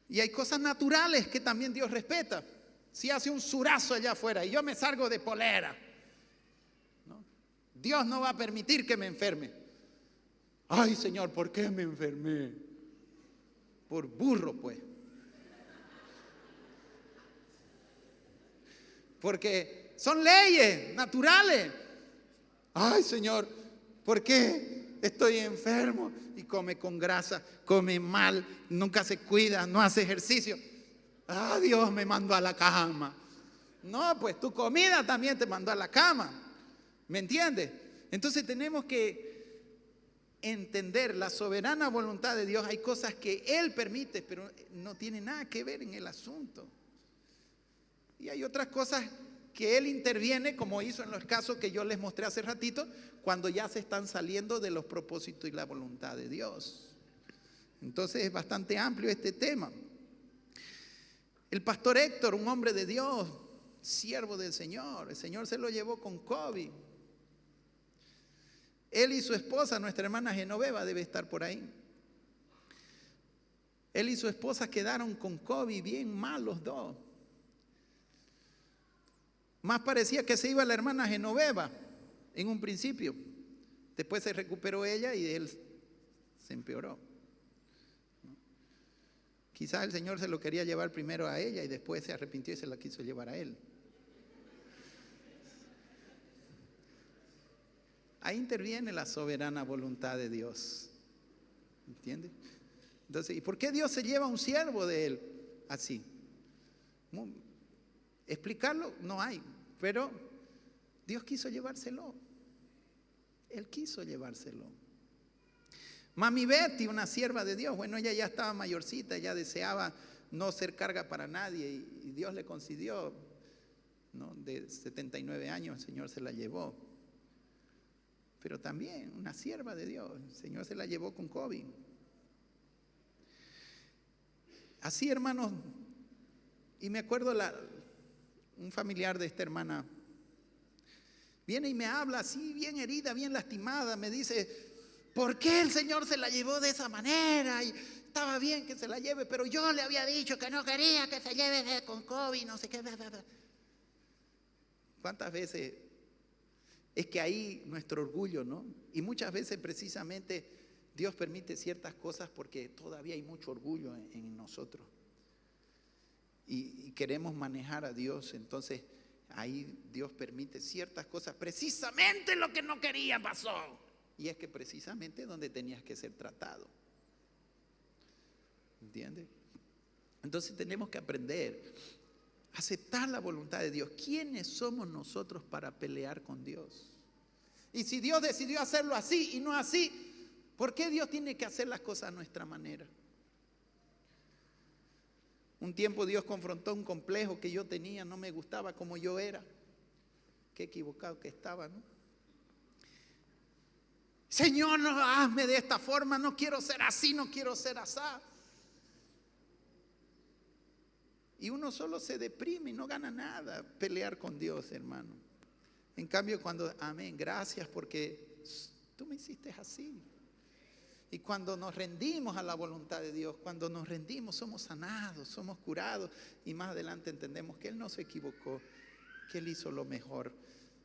Y hay cosas naturales que también Dios respeta. Si hace un surazo allá afuera y yo me salgo de polera, ¿no? Dios no va a permitir que me enferme. Ay, Señor, ¿por qué me enfermé? Por burro, pues. Porque son leyes naturales. Ay, Señor, ¿por qué estoy enfermo? Y come con grasa, come mal, nunca se cuida, no hace ejercicio. Dios me mandó a la cama. No, pues tu comida también te mandó a la cama. ¿Me entiendes? Entonces tenemos que entender la soberana voluntad de Dios. Hay cosas que Él permite, pero no tiene nada que ver en el asunto. Y hay otras cosas que Él interviene, como hizo en los casos que yo les mostré hace ratito, cuando ya se están saliendo de los propósitos y la voluntad de Dios. Entonces es bastante amplio este tema. El pastor Héctor, un hombre de Dios, siervo del Señor, el Señor se lo llevó con COVID. Él y su esposa, nuestra hermana Genoveva, debe estar por ahí. Él y su esposa quedaron con COVID bien mal los dos. Más parecía que se iba la hermana Genoveva en un principio. Después se recuperó ella y él se empeoró. Quizás el Señor se lo quería llevar primero a ella y después se arrepintió y se la quiso llevar a él. Ahí interviene la soberana voluntad de Dios. ¿Entiendes? Entonces, ¿y por qué Dios se lleva a un siervo de Él así? Explicarlo no hay, pero Dios quiso llevárselo. Él quiso llevárselo. Mami Betty, una sierva de Dios, bueno, ella ya estaba mayorcita, ella deseaba no ser carga para nadie y Dios le concedió, ¿no? De 79 años el Señor se la llevó. Pero también una sierva de Dios, el Señor se la llevó con COVID. Así, hermanos, y me acuerdo un familiar de esta hermana viene y me habla así, bien herida, bien lastimada, me dice, ¿por qué el Señor se la llevó de esa manera? Y estaba bien que se la lleve, pero yo le había dicho que no quería que se lleve con COVID, no sé qué. ¿Cuántas veces? Es que ahí nuestro orgullo, ¿no? Y muchas veces precisamente Dios permite ciertas cosas porque todavía hay mucho orgullo en nosotros. Y queremos manejar a Dios, entonces ahí Dios permite ciertas cosas. Precisamente lo que no quería pasó. Y es que precisamente donde tenías que ser tratado. ¿Entiendes? Entonces tenemos que aprender a aceptar la voluntad de Dios. ¿Quiénes somos nosotros para pelear con Dios? Y si Dios decidió hacerlo así y no así, ¿por qué Dios tiene que hacer las cosas a nuestra manera? Un tiempo Dios confrontó un complejo que yo tenía, no me gustaba como yo era. Qué equivocado que estaba, ¿no? Señor, no hazme de esta forma, no quiero ser así, no quiero ser así. Y uno solo se deprime y no gana nada pelear con Dios, hermano. En cambio, cuando, amén, gracias porque Tú me hiciste así. Y cuando nos rendimos a la voluntad de Dios, cuando nos rendimos, somos sanados, somos curados. Y más adelante entendemos que Él no se equivocó, que Él hizo lo mejor,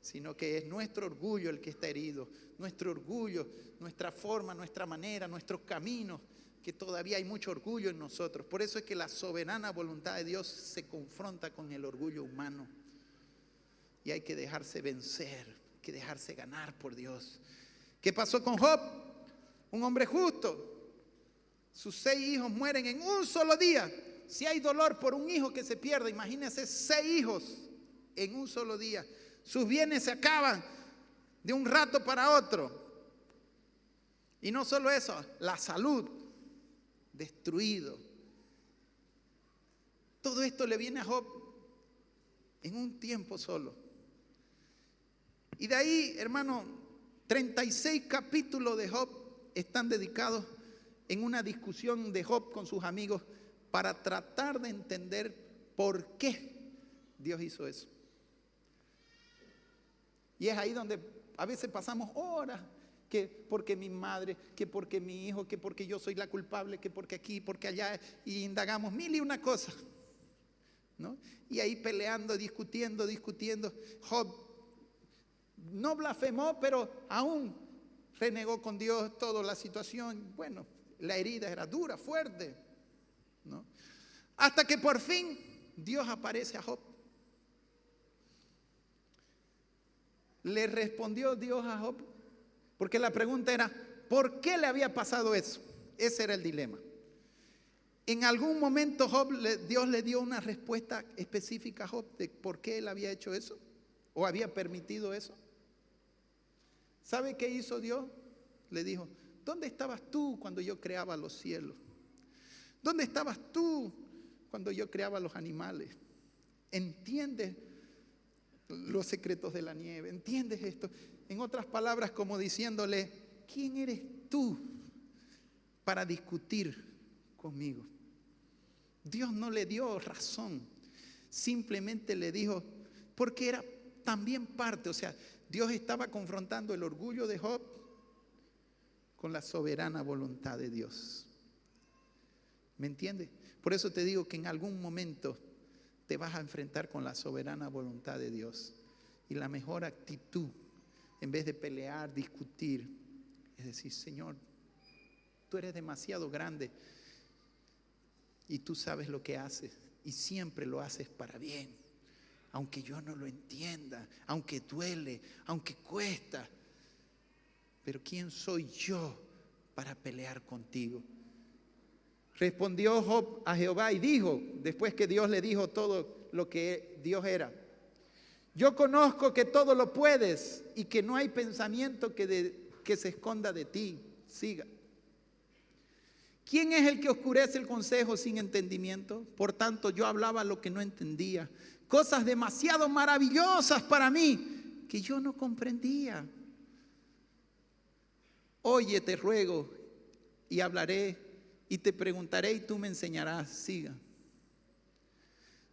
sino que es nuestro orgullo el que está herido, nuestro orgullo, nuestra forma, nuestra manera, nuestros caminos, que todavía hay mucho orgullo en nosotros. Por eso es que la soberana voluntad de Dios se confronta con el orgullo humano. Y hay que dejarse vencer, hay que dejarse ganar por Dios. ¿Qué pasó con Job? Un hombre justo. Sus 6 hijos mueren en un solo día. Si hay dolor por un hijo que se pierde, imagínense 6 hijos en un solo día. Sus bienes se acaban de un rato para otro. Y no solo eso, la salud, destruido. Todo esto le viene a Job en un tiempo solo. Y de ahí, hermano, 36 capítulos de Job están dedicados en una discusión de Job con sus amigos para tratar de entender por qué Dios hizo eso. Y es ahí donde a veces pasamos horas, que porque mi madre, que porque mi hijo, que porque yo soy la culpable, que porque aquí, porque allá, y indagamos 1000 y una cosas, ¿no? Y ahí peleando, discutiendo. Job no blasfemó, pero aún renegó con Dios toda la situación. Bueno, la herida era dura, fuerte, ¿no? Hasta que por fin Dios aparece a Job. Le respondió Dios a Job, porque la pregunta era, ¿por qué le había pasado eso? Ese era el dilema. En algún momento Dios le dio una respuesta específica a Job de por qué él había hecho eso o había permitido eso. ¿Sabe qué hizo Dios? Le dijo, ¿dónde estabas tú cuando yo creaba los cielos? ¿Dónde estabas tú cuando yo creaba los animales? ¿Entiendes los secretos de la nieve? ¿Entiendes esto? En otras palabras, como diciéndole, ¿quién eres tú para discutir conmigo? Dios no le dio razón, simplemente le dijo, porque era también parte, o sea, Dios estaba confrontando el orgullo de Job con la soberana voluntad de Dios. ¿Me entiendes? Por eso te digo que en algún momento te vas a enfrentar con la soberana voluntad de Dios. Y la mejor actitud, en vez de pelear, discutir, es decir, Señor, tú eres demasiado grande y tú sabes lo que haces y siempre lo haces para bien. Aunque yo no lo entienda, aunque duele, aunque cuesta. Pero ¿quién soy yo para pelear contigo? Respondió Job a Jehová y dijo, después que Dios le dijo todo lo que Dios era, yo conozco que todo lo puedes y que no hay pensamiento que se esconda de ti. Siga. ¿Quién es el que oscurece el consejo sin entendimiento? Por tanto, yo hablaba lo que no entendía, cosas demasiado maravillosas para mí que yo no comprendía. Oye, te ruego, y hablaré, y te preguntaré, y tú me enseñarás. Siga.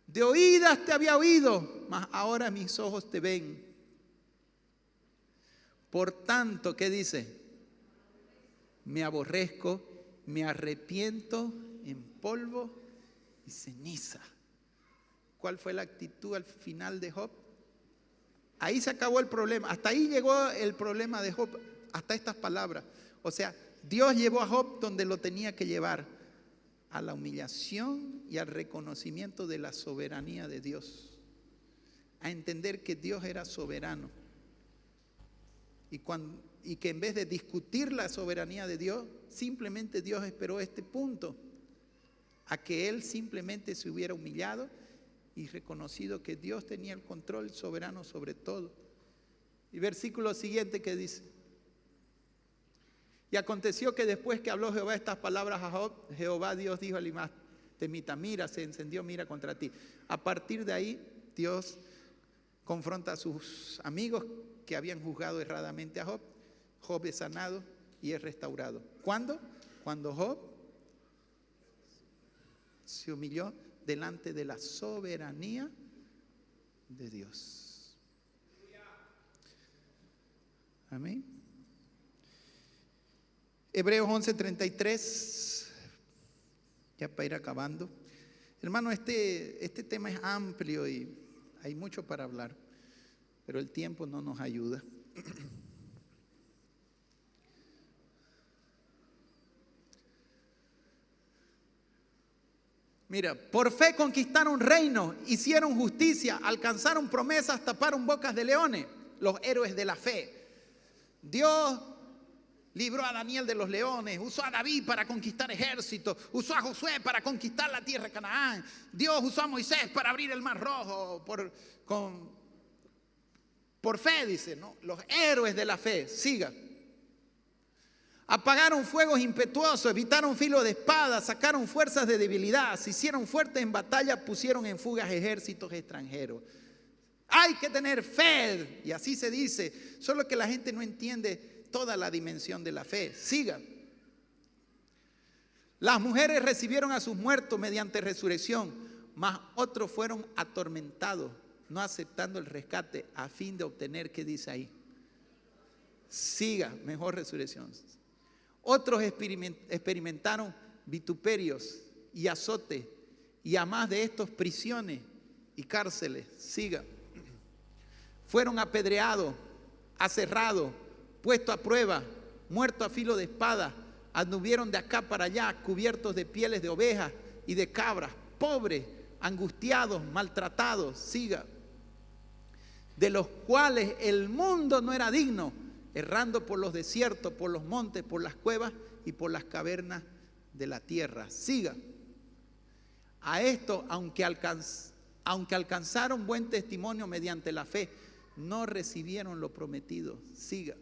De oídas te había oído, mas ahora mis ojos te ven. Por tanto, ¿qué dice? Me aborrezco, me arrepiento en polvo y ceniza. ¿Cuál fue la actitud al final de Job? Ahí se acabó el problema. Hasta ahí llegó el problema de Job, hasta estas palabras. O sea, Dios llevó a Job donde lo tenía que llevar, a la humillación y al reconocimiento de la soberanía de Dios, a entender que Dios era soberano y que en vez de discutir la soberanía de Dios, simplemente Dios esperó este punto, a que él simplemente se hubiera humillado y reconocido que Dios tenía el control soberano sobre todo. Y versículo siguiente que dice, y aconteció que después que habló Jehová estas palabras a Job, Jehová Dios dijo a Elifaz temita, mira, se encendió, mira contra ti. A partir de ahí, Dios confronta a sus amigos que habían juzgado erradamente a Job. Job es sanado y es restaurado. ¿Cuándo? Cuando Job se humilló delante de la soberanía de Dios. Amén. Hebreos 11:33, ya para ir acabando. Hermano, este tema es amplio y hay mucho para hablar, pero el tiempo no nos ayuda. Mira, por fe conquistaron reinos, hicieron justicia, alcanzaron promesas, taparon bocas de leones, los héroes de la fe. Dios libró a Daniel de los leones, usó a David para conquistar ejércitos, usó a Josué para conquistar la tierra de Canaán. Dios usó a Moisés para abrir el mar rojo por fe, dice, ¿no? Los héroes de la fe, siga. Apagaron fuegos impetuosos, evitaron filo de espada, sacaron fuerzas de debilidad, se hicieron fuertes en batalla, pusieron en fugas ejércitos extranjeros. Hay que tener fe, y así se dice, solo que la gente no entiende toda la dimensión de la fe. Siga. Las mujeres recibieron a sus muertos mediante resurrección, mas otros fueron atormentados, no aceptando el rescate a fin de obtener, ¿qué dice ahí? Siga, mejor resurrección. Otros experimentaron vituperios y azotes, y a más de estos prisiones y cárceles. Siga. Fueron apedreados, aserrados, puestos a prueba, muertos a filo de espada, anduvieron de acá para allá, cubiertos de pieles de ovejas y de cabras, pobres, angustiados, maltratados. Siga. De los cuales el mundo no era digno, errando por los desiertos, por los montes, por las cuevas y por las cavernas de la tierra. Siga. A esto, aunque alcanzaron buen testimonio mediante la fe, no recibieron lo prometido. Siga.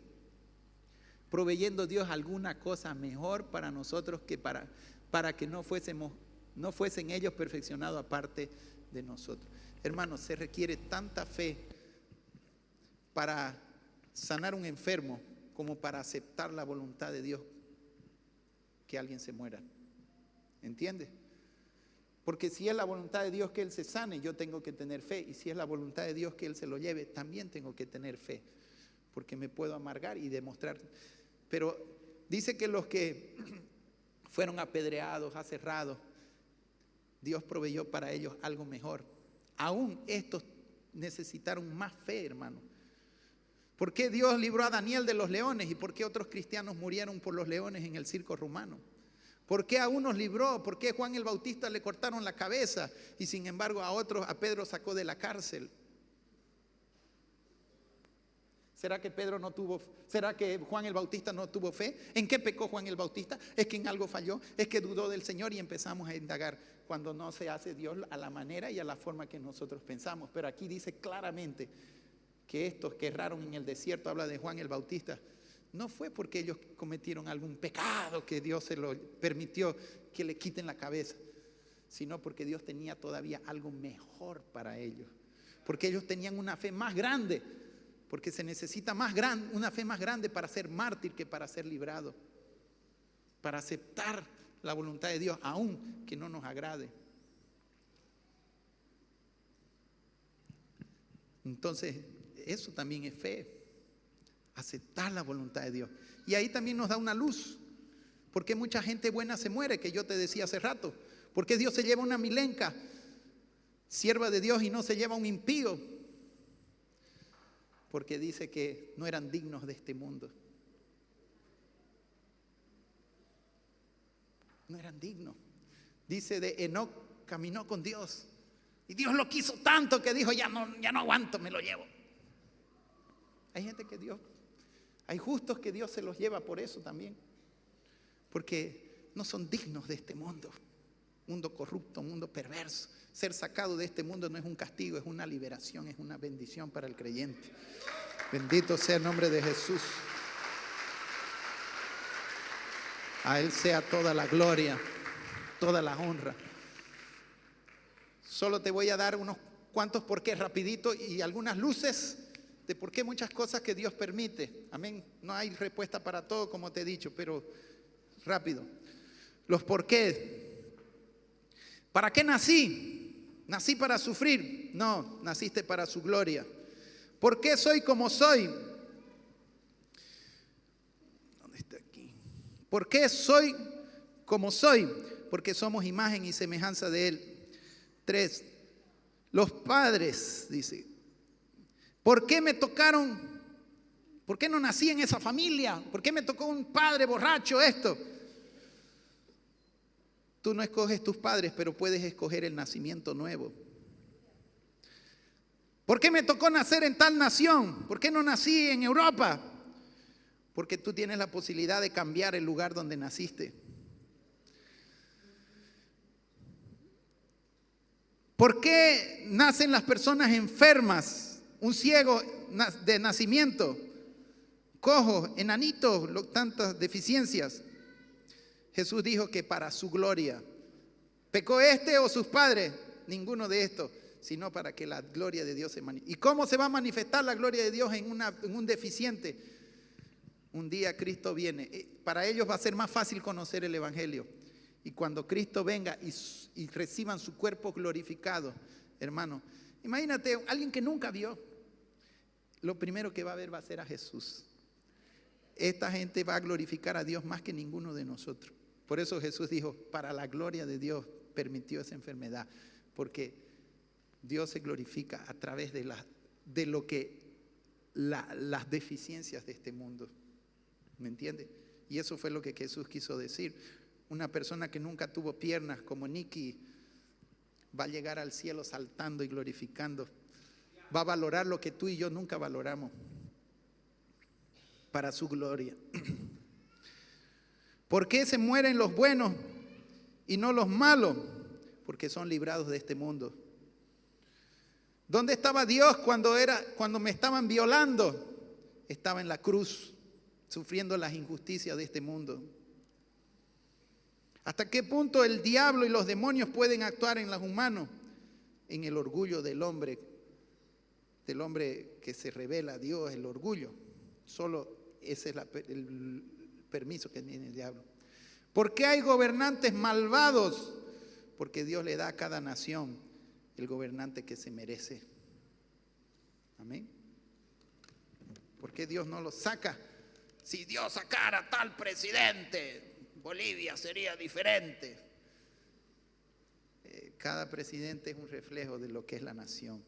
Proveyendo Dios alguna cosa mejor para nosotros, que para que no fuesen ellos perfeccionados aparte de nosotros. Hermanos, se requiere tanta fe para sanar un enfermo como para aceptar la voluntad de Dios que alguien se muera. ¿Entiende? Porque si es la voluntad de Dios que Él se sane, yo tengo que tener fe. Y si es la voluntad de Dios que Él se lo lleve, también tengo que tener fe. Porque me puedo amargar y demostrar. Pero dice que los que fueron apedreados, aserrados, Dios proveyó para ellos algo mejor. Aún estos necesitaron más fe, hermano. ¿Por qué Dios libró a Daniel de los leones y por qué otros cristianos murieron por los leones en el circo romano? ¿Por qué a unos libró? ¿Por qué Juan el Bautista le cortaron la cabeza y sin embargo a otros, a Pedro sacó de la cárcel? ¿Será que Juan el Bautista no tuvo fe? ¿En qué pecó Juan el Bautista? ¿Es que en algo falló? ¿Es que dudó del Señor? Y empezamos a indagar cuando no se hace Dios a la manera y a la forma que nosotros pensamos. Pero aquí dice claramente que estos que erraron en el desierto, habla de Juan el Bautista, no fue porque ellos cometieron algún pecado que Dios se lo permitió que le quiten la cabeza, sino porque Dios tenía todavía algo mejor para ellos, porque ellos tenían una fe más grande, porque se necesita una fe más grande para ser mártir que para ser librado, para aceptar la voluntad de Dios aun que no nos agrade. Entonces eso también es fe, aceptar la voluntad de Dios. Y ahí también nos da una luz. ¿Por qué mucha gente buena se muere? Que yo te decía hace rato. ¿Por qué Dios se lleva una milenca, sierva de Dios, y no se lleva un impío? Porque dice que no eran dignos de este mundo. No eran dignos. Dice de Enoc, caminó con Dios. Y Dios lo quiso tanto que dijo, ya no aguanto, me lo llevo. Hay gente que hay justos que Dios se los lleva por eso también. Porque no son dignos de este mundo. Mundo corrupto, mundo perverso. Ser sacado de este mundo no es un castigo, es una liberación, es una bendición para el creyente. Bendito sea el nombre de Jesús. A Él sea toda la gloria, toda la honra. Solo te voy a dar unos cuantos porqué rapidito y algunas luces de por qué muchas cosas que Dios permite. Amén. No hay respuesta para todo, como te he dicho, pero rápido. Los porqués. ¿Para qué nací? ¿Nací para sufrir? No, naciste para su gloria. ¿Por qué soy como soy? ¿Dónde está aquí? ¿Por qué soy como soy? Porque somos imagen y semejanza de Él. 3. Los padres, dice. ¿Por qué me tocaron? ¿Por qué no nací en esa familia? ¿Por qué me tocó un padre borracho esto? Tú no escoges tus padres, pero puedes escoger el nacimiento nuevo. ¿Por qué me tocó nacer en tal nación? ¿Por qué no nací en Europa? Porque tú tienes la posibilidad de cambiar el lugar donde naciste. ¿Por qué nacen las personas enfermas? Un ciego de nacimiento, cojo, enanito, tantas deficiencias. Jesús dijo que para su gloria. ¿Pecó este o sus padres? Ninguno de estos, sino para que la gloria de Dios se manifieste. ¿Y cómo se va a manifestar la gloria de Dios en un deficiente? Un día Cristo viene. Para ellos va a ser más fácil conocer el Evangelio. Y cuando Cristo venga y reciban su cuerpo glorificado, hermano, imagínate, alguien que nunca vio, lo primero que va a ver va a ser a Jesús. Esta gente va a glorificar a Dios más que ninguno de nosotros. Por eso Jesús dijo, para la gloria de Dios permitió esa enfermedad, porque Dios se glorifica a través de las deficiencias de este mundo. ¿Me entiende? Y eso fue lo que Jesús quiso decir. Una persona que nunca tuvo piernas como Nicky va a llegar al cielo saltando y glorificando. Va a valorar lo que tú y yo nunca valoramos para su gloria. ¿Por qué se mueren los buenos y no los malos? Porque son librados de este mundo. ¿Dónde estaba Dios cuando me estaban violando? Estaba en la cruz, sufriendo las injusticias de este mundo. ¿Hasta qué punto el diablo y los demonios pueden actuar en los humanos? En el orgullo del hombre que se revela a Dios, el orgullo. Solo ese es el permiso que tiene el diablo. ¿Por qué hay gobernantes malvados? Porque Dios le da a cada nación el gobernante que se merece. Amén. ¿Por qué Dios no lo saca? Si Dios sacara a tal presidente, Bolivia sería diferente. Cada presidente es un reflejo de lo que es la nación.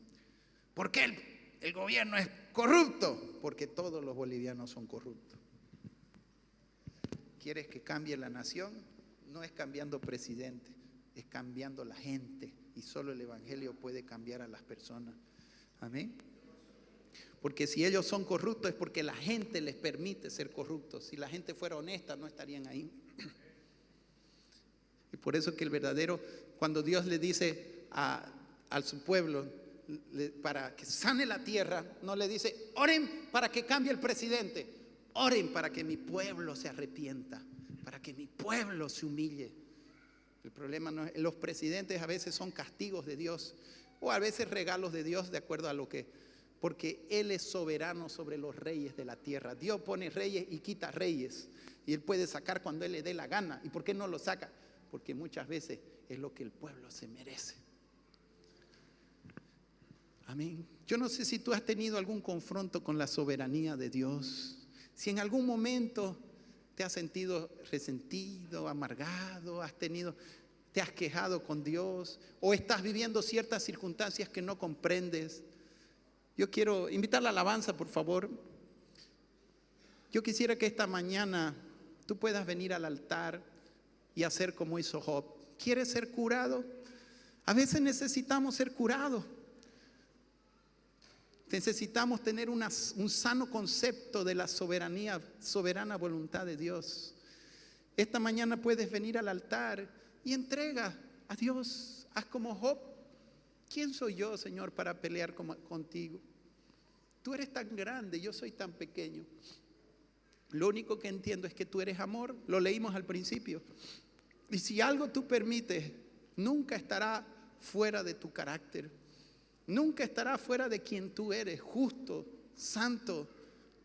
¿Por qué el gobierno es corrupto? Porque todos los bolivianos son corruptos. ¿Quieres que cambie la nación? No es cambiando presidente, es cambiando la gente. Y solo el Evangelio puede cambiar a las personas. Amén. Porque si ellos son corruptos es porque la gente les permite ser corruptos. Si la gente fuera honesta no estarían ahí. Y por eso que el verdadero, cuando Dios le dice a su pueblo para que sane la tierra, no le dice, oren para que cambie el presidente, oren para que mi pueblo se arrepienta, para que mi pueblo se humille. El problema no es, los presidentes a veces son castigos de Dios o a veces regalos de Dios de acuerdo a lo que, porque Él es soberano sobre los reyes de la tierra. Dios pone reyes y quita reyes y Él puede sacar cuando Él le dé la gana. ¿Y por qué no lo saca? Porque muchas veces es lo que el pueblo se merece. Amén. Yo no sé si tú has tenido algún confronto con la soberanía de Dios. Si en algún momento te has sentido resentido, amargado, te has quejado con Dios o estás viviendo ciertas circunstancias que no comprendes. Yo quiero invitar la alabanza, por favor. Yo quisiera que esta mañana tú puedas venir al altar y hacer como hizo Job. ¿Quieres ser curado? A veces necesitamos ser curados. Necesitamos tener un sano concepto de la soberana voluntad de Dios. Esta mañana puedes venir al altar y entrega a Dios. Haz como Job. ¿Quién soy yo, Señor, para pelear contigo? Tú eres tan grande, yo soy tan pequeño. Lo único que entiendo es que tú eres amor. Lo leímos al principio. Y si algo tú permites, nunca estará fuera de tu carácter. Nunca estará fuera de quien tú eres, justo, santo,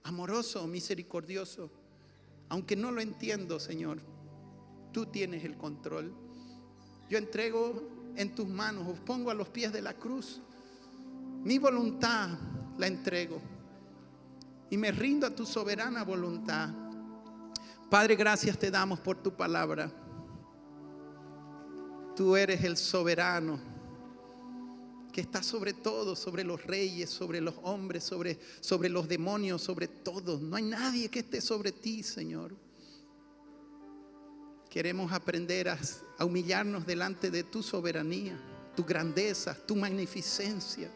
amoroso, misericordioso. Aunque no lo entiendo, Señor, tú tienes el control. Yo entrego en tus manos, os pongo a los pies de la cruz. Mi voluntad la entrego y me rindo a tu soberana voluntad. Padre, gracias te damos por tu palabra. Tú eres el soberano que está sobre todo, sobre los reyes, sobre los hombres, sobre los demonios, sobre todos. No hay nadie que esté sobre ti, Señor. Queremos aprender a humillarnos delante de tu soberanía, tu grandeza, tu magnificencia.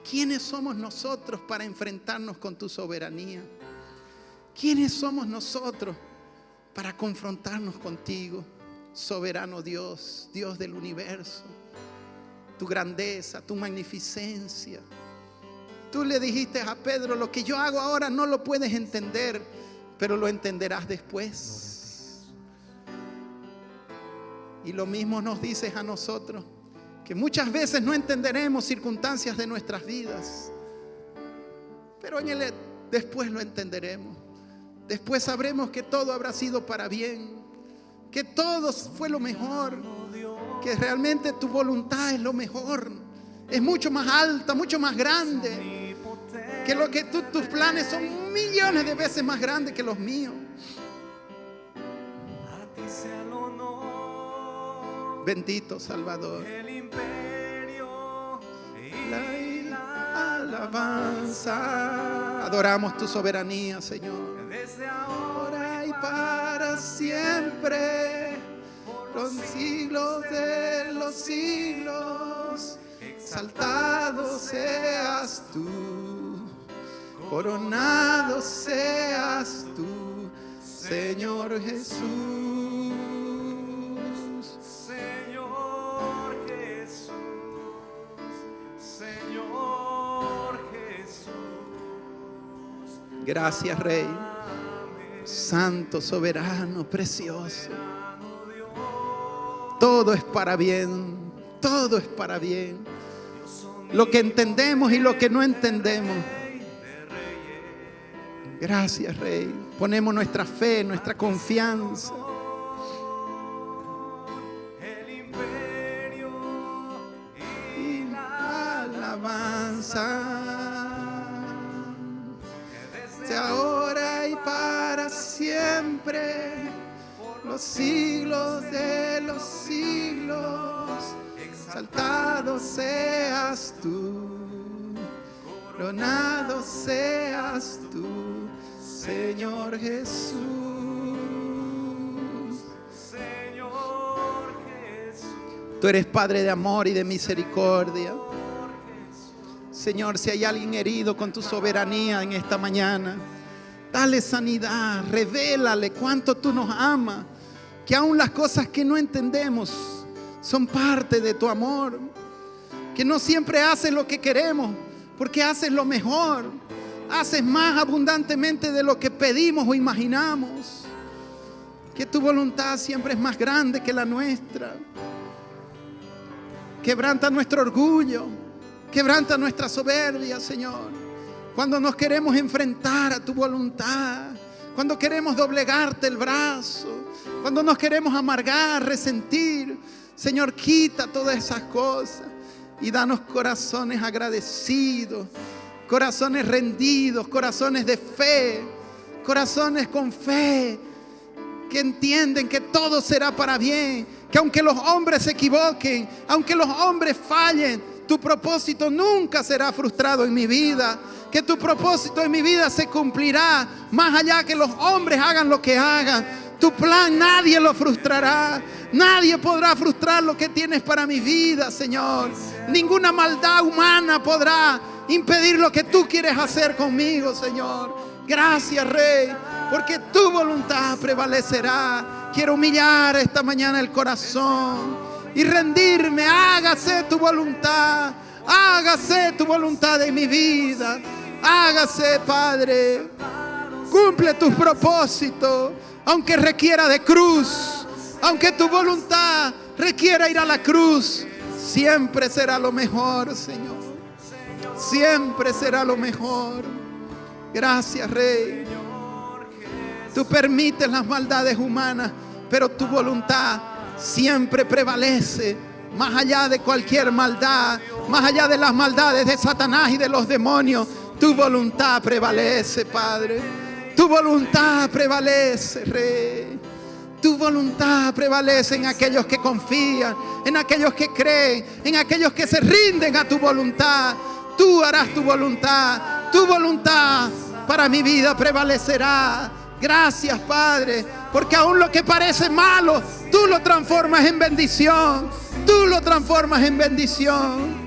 ¿Quiénes somos nosotros para enfrentarnos con tu soberanía? ¿Quiénes somos nosotros para confrontarnos contigo? Soberano Dios, Dios del universo, tu grandeza, tu magnificencia. Tú le dijiste a Pedro: lo que yo hago ahora no lo puedes entender, pero lo entenderás después. Y lo mismo nos dices a nosotros, que muchas veces no entenderemos circunstancias de nuestras vidas, pero después lo entenderemos. Después sabremos que todo habrá sido para bien, que todo fue lo mejor, que realmente tu voluntad es lo mejor, es mucho más alta, mucho más grande, que lo que tus planes son millones de veces más grandes que los míos. Bendito Salvador, el imperio y la alabanza. Adoramos tu soberanía, Señor, desde ahora y para siempre, por los siglos de los siglos. Exaltado seas tú, coronado seas tú, Señor Jesús. Señor Jesús, Señor Jesús. Gracias, Rey. Santo, soberano, precioso. Todo es para bien, todo es para bien. Lo que entendemos y lo que no entendemos. Gracias, Rey. Ponemos nuestra fe, nuestra confianza. El imperio y la alabanza. Desde ahora y para siempre, los siglos de los siglos. Exaltado seas tú, coronado seas tú, Señor Jesús. Señor Jesús. Tú eres Padre de amor y de misericordia. Señor, si hay alguien herido con tu soberanía en esta mañana, dale sanidad, revélale cuánto tú nos amas, que aún las cosas que no entendemos son parte de tu amor, que no siempre haces lo que queremos, porque haces lo mejor, haces más abundantemente de lo que pedimos o imaginamos, que tu voluntad siempre es más grande que la nuestra. Quebranta nuestro orgullo, quebranta nuestra soberbia, Señor, cuando nos queremos enfrentar a tu voluntad, cuando queremos doblegarte el brazo, cuando nos queremos amargar, resentir. Señor, quita todas esas cosas y danos corazones agradecidos, corazones rendidos, corazones de fe, corazones con fe, que entienden que todo será para bien, que aunque los hombres se equivoquen, aunque los hombres fallen, tu propósito nunca será frustrado en mi vida, que tu propósito en mi vida se cumplirá, más allá que los hombres hagan lo que hagan. Tu plan nadie lo frustrará. Nadie podrá frustrar lo que tienes para mi vida, Señor. Ninguna maldad humana podrá impedir lo que tú quieres hacer conmigo, Señor. Gracias, Rey, porque tu voluntad prevalecerá. Quiero humillar esta mañana el corazón y rendirme. Hágase tu voluntad. Hágase tu voluntad en mi vida. Hágase, Padre. Cumple tus propósitos, aunque requiera de cruz. Aunque tu voluntad requiera ir a la cruz, siempre será lo mejor, Señor. Siempre será lo mejor. Gracias, Rey. Tú permites las maldades humanas, pero tu voluntad siempre prevalece. Más allá de cualquier maldad, más allá de las maldades de Satanás y de los demonios, tu voluntad prevalece, Padre. Tu voluntad prevalece, Rey. Tu voluntad prevalece en aquellos que confían, en aquellos que creen, en aquellos que se rinden a tu voluntad. Tú harás tu voluntad. Tu voluntad para mi vida prevalecerá. Gracias, Padre, porque aún lo que parece malo, tú lo transformas en bendición. Tú lo transformas en bendición.